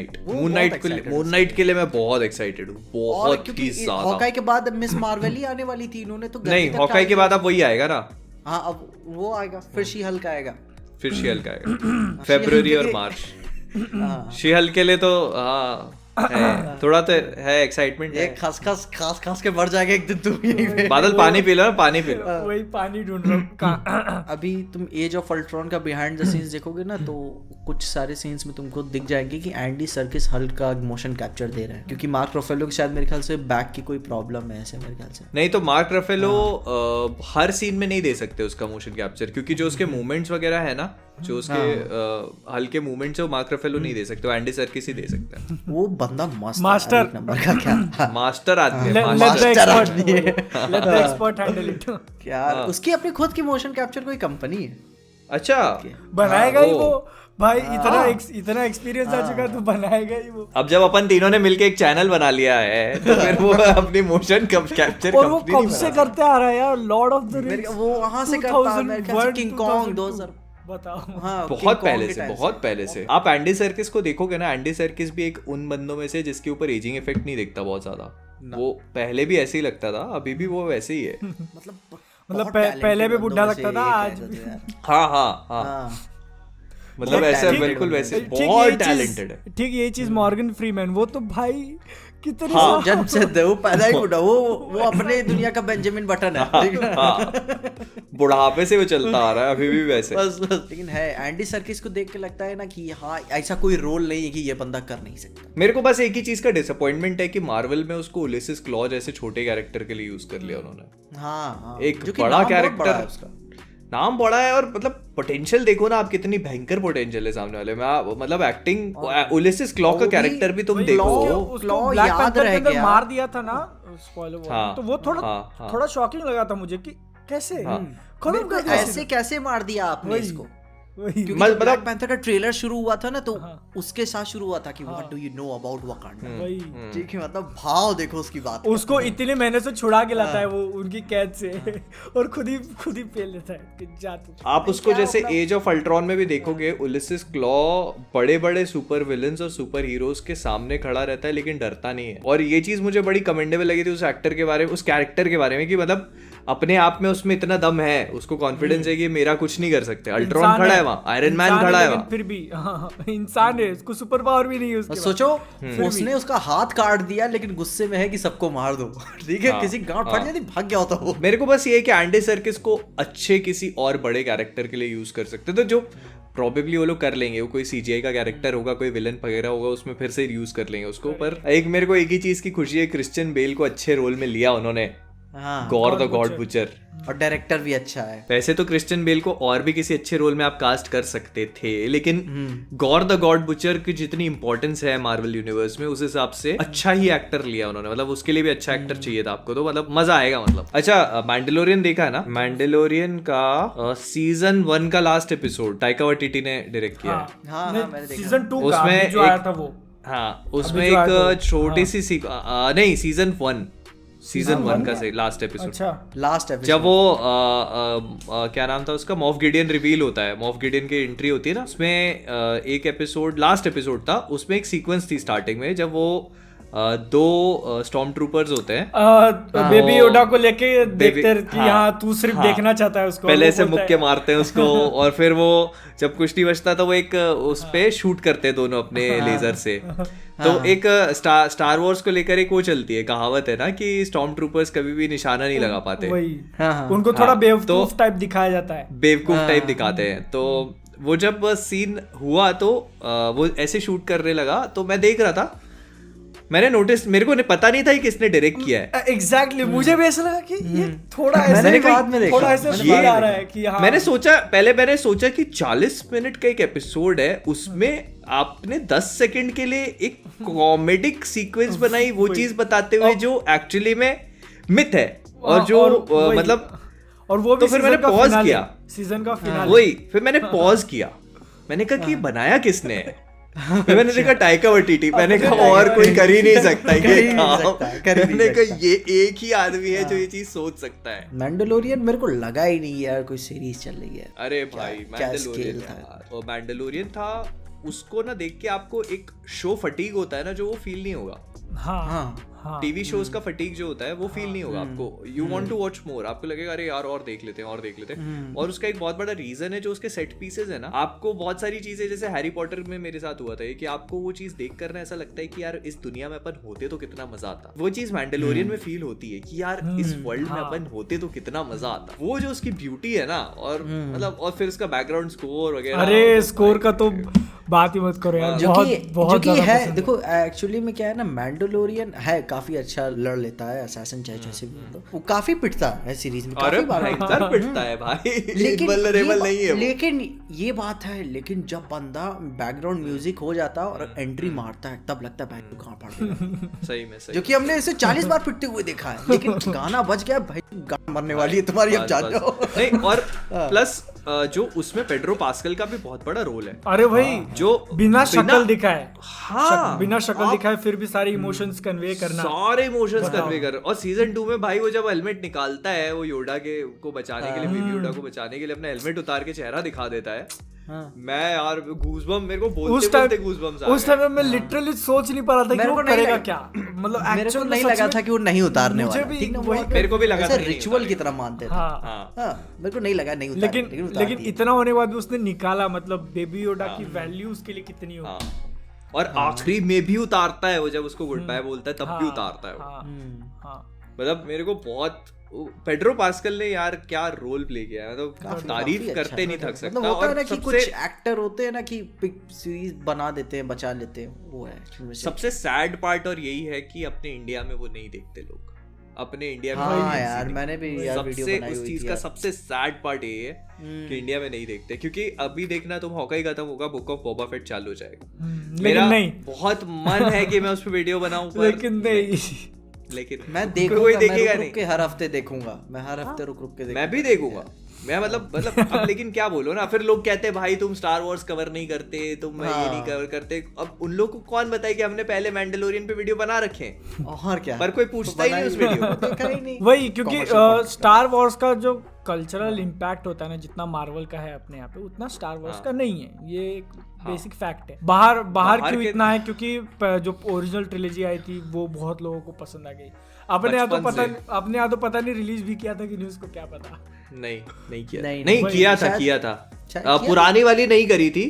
नाइट के लिए मैं बहुत एक्साइटेड हूँ, बहुत ही ज्यादा। हॉकाई के बाद मिस मार्वेल ही आने वाली थी, इन्होंने तो नहीं, हॉकाई के बाद अब वही आएगा ना। हाँ, अब वो आएगा, फिर शी हल्क आएगा, फिर शी हल्क आएगा फरवरी और मार्च। शी हल्क के लिए तो हाँ है, थोड़ा तो है एक्साइटमेंट है। खास के बढ़ जाएगा एक दिन तुम यहीं पे। बादल पानी पी लो ना, पानी पी लो। वही पानी ढूंढ रहा हूँ। अभी तुम एज ऑफ अल्ट्रॉन का बिहाइंड द सीन्स देखोगे ना, तो कुछ सारे सीन्स में तुमको दिख जाएंगे कि एंडी सर्किस हल्क का मोशन कैप्चर दे रहे हैं, क्योंकि मार्क रफेलो के शायद मेरे ख्याल से बैक की कोई प्रॉब्लम है ऐसे, मेरे ख्याल से। नहीं तो मार्क रफेलो हर सीन में नहीं दे सकते उसका मोशन कैप्चर, क्योंकि जो उसके मूवमेंट्स वगैरह है ना, जो उसके हल्के मूवमेंट्स है वो मार्क रफेलो नहीं दे सकते, वो एंडी सर्किस ही दे सकता है। वो बंदा मस्त मास्टर नंबर का क्या मास्टर आदमी है, मास्टर आदमी है। Let the expert handle it. क्या उसकी अपनी खुद की मोशन कैप्चर कोई कंपनी है? अच्छा, बनाएगा ही वो भाई, इतना एक्सपीरियंस आ चुका तो बनाएगा ही वो। अब जब अपन तीनों ने मिलके एक चैनल बना लिया है तो फिर वो अपनी मोशन कैप्चर और वो कब से करते आ रहा है यार, लॉर्ड ऑफ द रिंग्स वो वहां से करता है, मेरे ख्याल से किंग कॉन्ग 2000 बताओ। हाँ, बहुत पहले से आप एंडी सर्किस को देखोगे ना, एंडी सर्किस भी एक उन बंदों में से जिसके ऊपर एजिंग इफेक्ट नहीं दिखता बहुत ज्यादा। वो पहले भी ऐसे ही लगता था, अभी भी वो वैसे ही है। मतलब पहले भी बुढ़ा लगता था, आज हाँ मतलब ऐसा बिल्कुल वैसे बहुत टैलेंटेड है। ठीक, ये चीज मॉर्गन फ्रीमैन, वो तो भाई कितने जन्म से वो पैदा ही बुढ़ा, वो अपने दुनिया का बेंजामिन बटन है। बुढ़ापे से वो चलता आ रहा है अभी भी वैसे। बस लेकिन है, एंडी सर्किस को देख के लगता है ना कि हाँ, ऐसा कोई रोल नहीं है कि ये बंदा कर नहीं सकता। मेरे को बस एक ही चीज का डिसअपॉइंटमेंट है कि मार्वल में उसको उलिसिस क्लॉ जैसे छोटे कैरेक्टर के लिए यूज कर लिया उन्होंने। हाँ, एक बड़ा कैरेक्टर, नाम बड़ा है और मतलब पोटेंशियल देखो ना आप, कितनी भयंकर पोटेंशियल है सामने वाले में। मतलब एक्टिंग, उलिसिस क्लॉ का कैरेक्टर भी तुम देखो, उसको ब्लैक पैंथर के अंदर मार दिया था ना, स्पॉइलर, तो वो थोड़ा शॉकिंग लगा था मुझे कि कैसे ऐसे कैसे मार दिया आपने इसको। क्योंकि मतलब ब्लैक पैंथर का ट्रेलर शुरू हुआ था ना, तो उसके साथ शुरू हुआ था कि what do you know about Wakanda. ठीक है, मतलब भाव देखो उसकी बात, उसको इतने महीने से छुड़ा के लाता है वो उनकी कैद से, और खुद ही फेल लेता है कि जा तू। आप उसको जैसे एज ऑफ अल्ट्रॉन में भी देखोगे, उलिसिस क्लॉ बड़े सुपर विलन्स और सुपर हीरोज के सामने खड़ा रहता है लेकिन डरता नहीं है। और ये चीज मुझे बड़ी कमेंडेबल लगी थी उस एक्टर के बारे में, उस कैरेक्टर के बारे में, कि मतलब अपने आप में उसमें इतना दम है, उसको कॉन्फिडेंस है कि मेरा कुछ नहीं कर सकते। अल्ट्रॉन खड़ा है वहाँ, आयरन मैन खड़ा है वहाँ, फिर भी इंसान है, उसको सुपर पावर भी नहीं है उसके। सोचो उसने उसका हाथ काट दिया लेकिन गुस्से में है कि सबको मार दो। ठीक है, किसी गांठ फट जाती भाग गया होता वो। मेरे को बस ये है कि एंडी सर्किस को अच्छे किसी और बड़े कैरेक्टर के लिए यूज कर सकते, तो जो प्रोबेबली वो लोग कर लेंगे, वो कोई सीजीआई का कैरेक्टर होगा, कोई विलन वगैरह होगा, उसमें फिर से यूज कर लेंगे उसको। पर एक मेरे को एक ही चीज की खुशी है, क्रिश्चियन बेल को अच्छे रोल में लिया उन्होंने, गॉर द गॉड बुचर, और डायरेक्टर भी अच्छा है। वैसे तो क्रिश्चियन बेल को और भी किसी अच्छे रोल में आप कास्ट कर सकते थे, लेकिन गॉर द गॉड बुचर की जितनी इंपॉर्टेंस है मार्वल यूनिवर्स में, उस हिसाब से अच्छा ही एक्टर लिया उन्होंने। मतलब उसके लिए भी अच्छा एक्टर चाहिए था आपको, तो मतलब मजा आएगा। मतलब अच्छा, मैंडेलोरियन देखा है ना? मैंडेलोरियन का सीजन 1 का लास्ट एपिसोड टाइका वाइटिटी ने डायरेक्ट किया है। सीजन 2 उसमें जो आया था वो, हाँ, उसमें एक छोटी सी नहीं, सीजन 1 का सही लास्ट एपिसोड। अच्छा, लास्ट एपिसोड जब वो क्या नाम था उसका, मॉफ गिडियन रिवील होता है, मॉफ गिडियन की एंट्री होती है ना उसमें। एक एपिसोड, लास्ट एपिसोड था, उसमें एक सीक्वेंस थी स्टार्टिंग में, जब वो 2 स्टॉर्म ट्रूपर्स होते हैं, बेबी योडा को लेके देखते कि हाँ तू सिर्फ देखना चाहता है उसको, पहले से मुक्के मारते हैं उसको, और फिर वो जब कुछ नहीं बचता तो वो एक उस पे शूट करते हैं दोनों अपने लेजर से। तो एक स्टार वॉर्स को लेकर एक वो चलती है, कहावत है ना कि स्टॉर्म ट्रूपर्स कभी भी निशाना नहीं लगा पाते, उनको थोड़ा बेवकूफ टाइप दिखाया जाता है, बेवकूफ टाइप दिखाते हैं। तो वो जब सीन हुआ तो वो ऐसे शूट करने लगा तो मैं देख रहा था, मैंने नोटिस, मेरे को पता नहीं था कि किसने डायरेक्ट किया है। एग्जैक्टली मुझे भी ऐसा लगा कि ये थोड़ा ऐसे मैंने बाद में देखा, थोड़ा ऐसे फील आ रहा है कि हाँ मैंने सोचा कि 40 मिनट का एक एपिसोड है, उसमें आपने 10 सेकंड के लिए एक कॉमेडिक सीक्वेंस बनाई, वो चीज बताते हुए जो एक्चुअली में मिथ है और जो मतलब, और वो भी तो फिर मैंने पॉज किया, सीजन का फिनाले वही फिर मैंने पॉज किया, मैंने कहा कि बनाया किसने है। मैंने देखा टाइका वाइटिटी, मैंने कहा और कोई कर ही नहीं सकता ये काम। मैंने कहा ये एक ही आदमी है जो ये चीज सोच सकता है। मैंडलोरियन मेरे को लगा ही नहीं यार कोई सीरीज चल रही है। अरे भाई मैंडलोरियन था, और मैंडलोरियन था, उसको ना देख के आपको एक शो फटीग होता है ना, जो वो फील नहीं होगा। हाँ टीवी शोज का फटीग जो होता है वो फील नहीं होगा आपको। You want to watch more, आपको लगेगा अरे यार और देख लेते हैं। और उसका एक बहुत बड़ा रीजन है जो उसके सेट पीसेस है ना, आपको बहुत सारी चीजें, जैसे हैरी पॉटर में मेरे साथ हुआ था कि आपको वो चीज देख कर ना ऐसा लगता है कि यार इस दुनिया में अपन होते तो कितना मजा आता। वो चीज मैंडलोरियन में फील होती है कि यार इस वर्ल्ड में अपन होते तो कितना मजा आता। वो जो उसकी ब्यूटी है ना, और मतलब और फिर उसका बैकग्राउंड स्कोर वगैरह। अरे स्कोर का तो बात ही मत करो यार, बहुत है। देखो एक्चुअली में क्या है ना, मैंडलोरियन है काफी अच्छा लड़ लेता है, असैसिन चाहे जैसे भी हो, वो काफी पिटता है सीरीज में, काफी बार पिटता है भाई, लेकिन नहीं है। लेकिन ये बात है, लेकिन जब बंदा बैकग्राउंड म्यूजिक हो जाता है और एंट्री मारता है तब लगता है भाई कहाँ पड़ गया। सही में सही, जो कि हमने इसे 40 बार पिटते हुए देखा है, लेकिन गाना बज गया भाई, गाना मरने वाली है तुम्हारी, अब जान जाओ। नहीं, और प्लस जो उसमें पेड्रो पास्कल का भी बहुत बड़ा रोल है। अरे भाई जो बिना शक्ल दिखाए, बिना शक्ल दिखाए फिर भी सारे इमोशंस कन्वे करना, सारे इमोशंस कन्वे कर। और सीजन 2 में भाई वो जब हेलमेट निकालता है, वो योडा के को बचाने के लिए, बेबी योडा को बचाने के लिए अपना हेलमेट उतार के चेहरा दिखा देता है। मैं यार गूज़बम्प, मेरे को बोलते गूज़बम्प्स आ गए। उस टाइम मैं लिटरली सोच नहीं पा रहा था कि वो करेगा क्या, मतलब मेरे को नहीं लगा था कि वो नहीं उतारने वाला। मेरे को भी लगा था रिचुअल की तरह मानते थे। मेरे को नहीं लगा नहीं उतारने, लेकिन इतना होने के बाद भी उसने निकाला, मतलब बेबी योडा की वैल्यू उसके लिए कितनी होगी। और आखिरी में भी उतारता है वो, जब उसको गुड बाय बोलता है तब भी उतारता है वो। मतलब मेरे को बहुत पेड्रो पास्कल ने यार क्या रोल प्ले किया है, मतलब तारीफ करते नहीं थक सकता। मतलब होता है ना कि कुछ एक्टर होते हैं ना कि सीरीज बना देते हैं, बचा लेते हैं, वो है सबसे सैड पार्ट। और यही है कि अपने इंडिया में वो नहीं देखते लोग, अपने इंडिया में। हाँ यार मैंने भी यार वीडियो बनाई हुई थी। उस चीज का सबसे सैड पार्ट ये है कि इंडिया में नहीं देखते, क्योंकि अभी देखना तुम हॉकाई खत्म होगा, बुक ऑफ बॉबा फेट चालू हो जाएगा। मेरा बहुत मन है कि मैं उस पर वीडियो बनाऊं, लेकिन मैं देखूंगा, मैं रुक के हर हफ्ते देखूंगा, मैं हर हफ्ते रुक के देखूंगा। मैं भी देखूंगा, मैं मतलब अब लेकिन क्या बोलो ना, फिर लोग कहते हैं भाई तुम स्टार वॉर्स कवर नहीं करते, तुम ये नहीं कवर करते। अब उन लोग को कौन बताए कि हमने पहले मैंडलोरियन पे वीडियो बना रखे हैं, और क्या, पर कोई पूछता ही नहीं उस वीडियो को, देखा ही नहीं। वही, क्योंकि स्टार वॉर्स का जो कल्चरल इम्पैक्ट होता है ना, जितना मार्वल का है अपने यहाँ पे, उतना स्टार वॉर्स का नहीं है। ये एक बेसिक फैक्ट है। बाहर क्यों इतना है, क्योंकि जो ओरिजिनल ट्रिलॉजी आई थी वो बहुत लोगों को पसंद आ गई। अपने यहाँ तो पता नहीं रिलीज भी किया था कि नहीं, उसको क्या पता। नहीं किया था पुरानी वाली नहीं करी थी,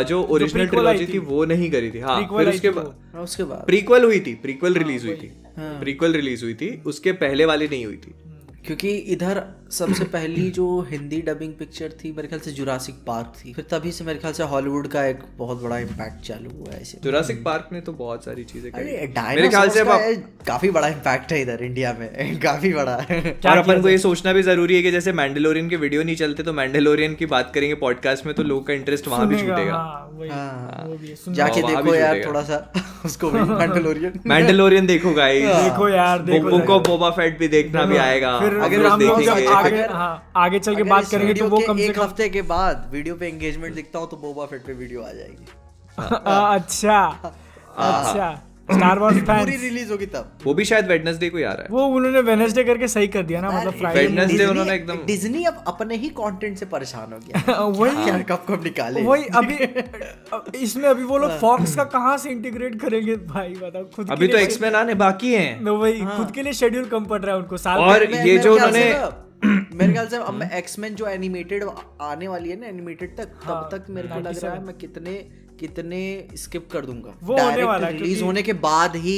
जो ओरिजिनल ट्रिलॉजी थी वो नहीं करी थी। हाँ, फिर उसके बाद प्रीक्वल हुई थी, प्रीक्वल रिलीज हुई थी, उसके पहले वाली नहीं हुई थी। क्योंकि इधर सबसे पहली जो हिंदी डबिंग पिक्चर थी मेरे ख्याल से जुरासिक पार्क थी, फिर तभी से मेरे ख्याल से हॉलीवुड का एक बहुत बड़ा इम्पैक्ट चालू हुआ है ऐसे। जुरासिक पार्क ने तो बहुत सारी चीजें करी, मेरे ख्याल से काफी बड़ा इम्पैक्ट है इधर इंडिया में, काफी बड़ा है। और अपन को ये सोचना भी जरूरी है कि जैसे मैंडलोरियन के वीडियो नहीं चलते, तो मैंडलोरियन की बात करेंगे पॉडकास्ट में, तो लोगों का इंटरेस्ट वहां भी छूटेगा। जाके देखो यार थोड़ा सा उसको, मैंडलोरियन देखो गाइस, देखो यार, बुक ऑफ बोबा फेट भी देखना भी आएगा। अगर हम लोग आगे चल के बात करेंगे तो वो कम से कम हफ्ते के बाद वीडियो पे एंगेजमेंट दिखता हूँ तो बोबा फेट पे वीडियो आ जाएगी। अच्छा स्टार वॉर्स फैंस पूरी रिलीज होगी तब। वो भी शायद वेडनेसडे को ही आ रहा है। वो उन्होंने वेडनेसडे करके सही कर दिया ना, मतलब फ्राइडे वेडनेसडे उन्होंने एकदम। डिज्नी अब अपने ही कंटेंट से परेशान हो गया। वही कब निकाले, वही अभी इसमें अभी वो लोग फॉक्स का कहाँ से इंटीग्रेट करेंगे भाई, बताओ खुद। अभी तो एक्स-मेन आने बाकी हैं, वही खुद के लिए शेड्यूल कम पड़ रहा है उनको साल। और ये जो उन्होंने मेरे ख्याल से अब एक्स-मेन जो एनिमेटेड आने वाली है ना, एनिमेटेड तब तक मेरे को लग रहा है मैं कितने स्किप कर दूंगा। वो होने वाला है, रिलीज होने के बाद ही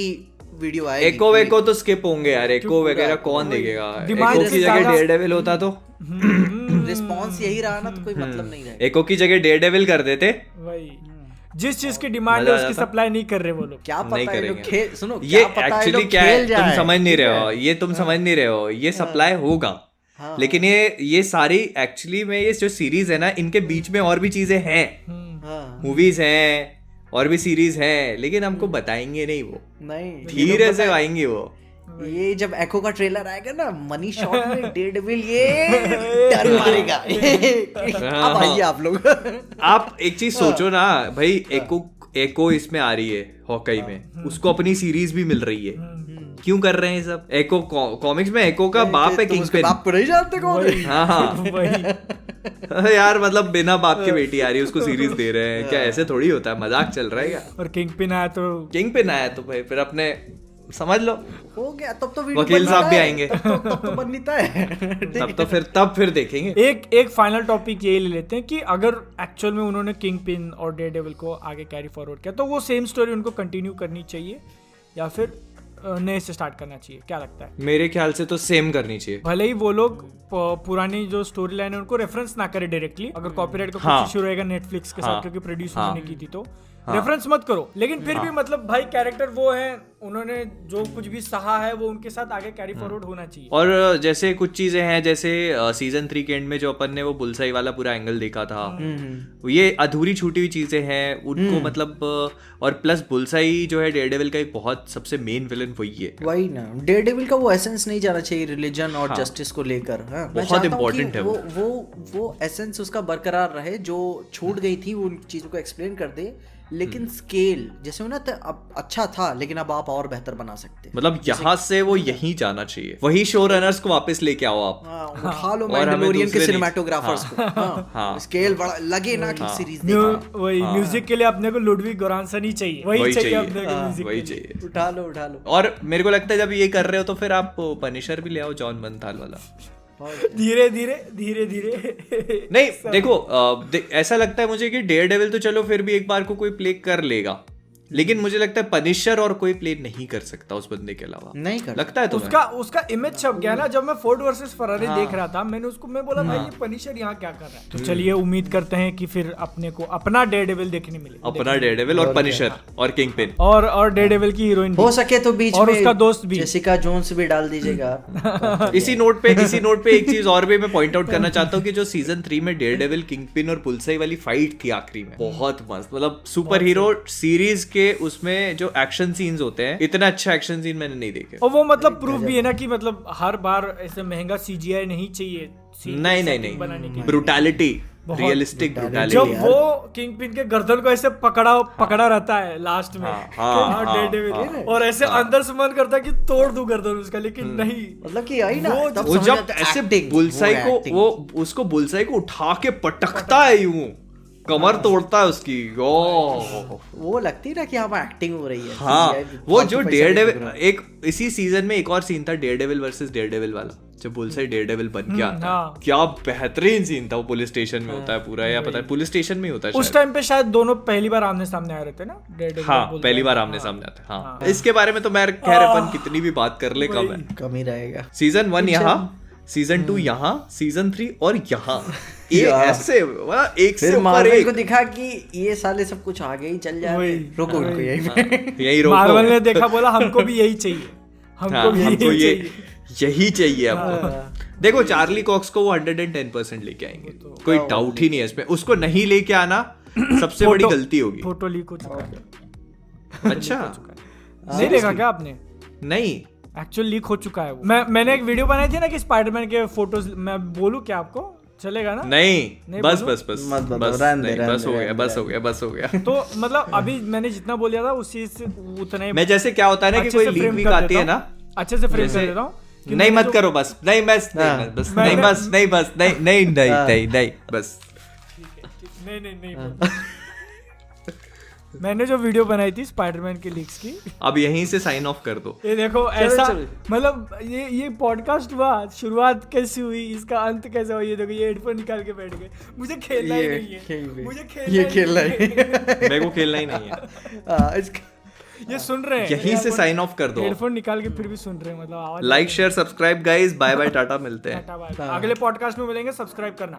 वीडियो आएगी। एको तो स्किप होंगे यार, एको वगैरह कौन देखेगा। एको की जगह डेयरडेविल होता तो रिस्पॉन्स यही रहा ना तो कोई मतलब नहीं रहेगा। एको की जगह डेयरडेविल कर देते, वही जिस चीज की डिमांड है उसकी सप्लाई नहीं कर रहे वो लोग। क्या नहीं पता है लोग करेंगे। खेल, सुनो ये क्या पता है एक्चुअली लोग क्या है, खेल तुम जाए, समझ नहीं ठीक रहे है? हो, ये तुम समझ नहीं रहे हो, ये सप्लाई होगा। लेकिन ये सारी एक्चुअली में ये जो सीरीज है ना, इनके बीच में और भी चीजें हैं, हाँ, मूवीज हैं और भी सीरीज हैं, लेकिन हमको बताएंगे नहीं, वो नहीं धीरे से आएंगे वो। ये जब एको का ट्रेलर आएगा ना, मनी शॉट में डेयरडेविल ये डर मारेगा। अब आइए आप लोग। आप एक चीज सोचो ना भाई, एको इसमें आ रही है हॉकाई में, उसको अपनी सीरीज भी मिल रही है, क्यों कर रहे हैं सब? एको कॉमिक्स में एको का बाप है किंगपिन। बाप को नहीं जानते कौन? हाँ यार, मतलब बिना बाप के बेटी आ रही है, उसको सीरीज दे रहे हैं, क्या ऐसे थोड़ी होता है? मजाक चल रहा है क्या? और किंगपिन आया तो भाई फिर अपने समझ लो हो गया, तब तो वीडियो वकील साहब भी आएंगे, तब तो बनता है। तब फिर देखेंगे। एक फाइनल टॉपिक ये ले लेते हैं कि अगर एक्चुअल में उन्होंने किंगपिन और डेयरडेविल को आगे कैरी फॉरवर्ड किया तो वो सेम स्टोरी उनको कंटिन्यू करनी चाहिए या फिर नए से स्टार्ट करना चाहिए? क्या लगता है? मेरे ख्याल से तो सेम करनी चाहिए। भले ही वो लोग पुरानी जो स्टोरी लाइन है उनको रेफरेंस ना करे डायरेक्टली, अगर कॉपीराइट का कुछ इशू रहेगा नेटफ्लिक्स के साथ क्योंकि प्रोड्यूस उन्होंने की थी, तो रेफरेंस मत करो, लेकिन फिर भी मतलब भाई कैरेक्टर वो है, उन्होंने जो कुछ भी सहा है वो उनके साथ आगे कैरी फॉरवर्ड होना चाहिए। और जैसे कुछ चीजें हैं, जैसे सीजन 3 के एंड में जो अपन ने वो बुलसाई वाला पूरा एंगल देखा था, ये अधूरी छूटी हुई चीजें हैं उनको, मतलब और प्लस बुलसाई जो है डेयरडेविल का एक बहुत सबसे मेन विलन वही है। वही ना, डेयरडेविल का वो एसेंस नहीं जाना चाहिए रिलीजन और जस्टिस को लेकर। बहुत इंपॉर्टेंट है वो एसेंस उसका बरकरार रहे, जो छूट गई थी वो उन चीजों को एक्सप्लेन कर दे, लेकिन स्केल जैसे हो ना, तो अब अच्छा था लेकिन अब आप और बेहतर बना सकते हैं। मतलब यहाँ से वो यहीं जाना चाहिए, वही शो रनर्स को वापस लेके आओ आप। उठा लो मैंडलोरियन के सिनेमैटोग्राफर्स को, स्केल बड़ा लगे ना कि सीरीज देखा। वही म्यूजिक के लिए अपने को लुडविग गोरांसन ही चाहिए, वही चाहिए अपने को म्यूजिक, वही चाहिए। उठा लो। और मेरे को लगता है जब ये कर रहे हो तो फिर आप पनिशर भी ले आओ, जॉन बर्नथाल वाला। धीरे धीरे नहीं देखो, ऐसा लगता है मुझे कि डेयरडेविल तो चलो फिर भी एक बार को कोई प्ले कर लेगा, लेकिन मुझे लगता है पनिशर और कोई प्ले नहीं कर सकता उस बंदे के अलावा। नहीं कर लगता है उसका इमेज छप गया ना। जब मैं फोर्ड वर्सेस फरारी देख रहा था, मैं बोला भाई ये पनिशर यहाँ क्या कर रहा है। तो चलिए उम्मीद करते हैं कि फिर अपने को अपना डेयरडेविल देखने मिले, अपना डेयरडेविल और पनिशर और किंगपिन और डेयरडेविल की हीरोइन हो सके तो बीच और में उसका दोस्त भी जेसिका जोन्स भी डाल दीजिएगा। इसी नोट पे एक चीज और भी मैं पॉइंट आउट करना चाहता हूँ कि जो सीजन 3 में डेयरडेविल, किंगपिन और बुलसाई वाली फाइट थी आखिरी में, बहुत मस्त, मतलब सुपर हीरो सीरीज के उसमें जो एक्शन सीन्स होते हैं, इतना अच्छा एक्शन सीन मैंने नहीं देखे। और वो मतलब प्रूफ भी है ना कि मतलब हर बार ऐसे महंगा सीजीआई नहीं चाहिए नहीं, ब्रूटैलिटी, रियलिस्टिक ब्रूटैलिटी। जब वो किंगपिन के गर्दन को ऐसे पकड़ा रहता है लास्ट में डेयरडेविल, और ऐसे अंदर से मन करता है कि तोड़ दूं गर्दन उसका, लेकिन नहीं, मतलब कि आई ना वो जब ऐसे बुलसाई को वो उसको बुलसाई को उठा के पटकता है यूं, कमर तोड़ता है उसकी, वो लगती है ना कि हाँ एक्टिंग हो रही है। हाँ, वो जो डेयरडेविल, एक इसी सीजन में एक और सीन था डेयरडेविल वर्सेस डेयरडेविल वाला, जब बुलसाई डेयरडेविल बन गया था, क्या बेहतरीन सीन था वो। पुलिस स्टेशन में होता है पूरा, या पता है पुलिस स्टेशन में ही होता है उस टाइम पे, शायद दोनों पहली बार आमने सामने आ रहे थे ना डेयरडेविल। हाँ, पहली बार आमने सामने आते हैं। हाँ, इसके बारे में तो मैं खैर अपन कितनी भी बात कर ले कम ही रहेगा। सीजन 1 यहाँ, सीजन 2 यहाँ, सीजन 3 और यहाँ ऐसे एक से ऊपर एक को दिखा कि ये साले सब कुछ आगे ही चल जाए, रोको इनको यही रोको। मार्वल ने देखा, बोला हमको भी यही चाहिए, हमको भी यही चाहिए आपको। देखो चार्ली कॉक्स को वो 110% लेके आएंगे, कोई डाउट ही नहीं है इसमें। उसको नहीं लेके आना सबसे बड़ी गलती होगी। फोटो लीक हो चुका है। अच्छा, नहीं देखा क्या आपने? नहीं, एक्चुअली लीक हो चुका है वो। मैंने एक वीडियो बनाई थी ना कि स्पाइडरमैन के फोटोज, मैं बोलूं क्या आपको चलेगा ना? नहीं बस हो गया। तो मतलब अभी मैंने जितना बोल दिया था उसी से उतना ही। मैं जैसे क्या होता है ना कि कोई लीक वीक आती है ना, अच्छे से फ्रेम कर देता हूँ। नहीं मत करो, बस नहीं बस नहीं। मैंने जो वीडियो बनाई थी स्पाइडरमैन के लीक्स की, अब यहीं से साइन ऑफ कर दो। ये देखो ऐसा, मतलब ये पॉडकास्ट हुआ, शुरुआत कैसी हुई, इसका अंत कैसा हुआ। ये देखो, ये हेडफोन निकाल के बैठ गए। मुझे खेलना ही नहीं है, मुझे खेलना ही नहीं है, मेरे को खेलना ही नहीं है। ये सुन रहे हैं, यहीं से साइन ऑफ कर दो। हेडफोन निकाल के फिर भी सुन रहे हैं, मतलब like share subscribe guys, bye bye tata, मिलते हैं अगले पॉडकास्ट में मिलेंगे, सब्सक्राइब करना।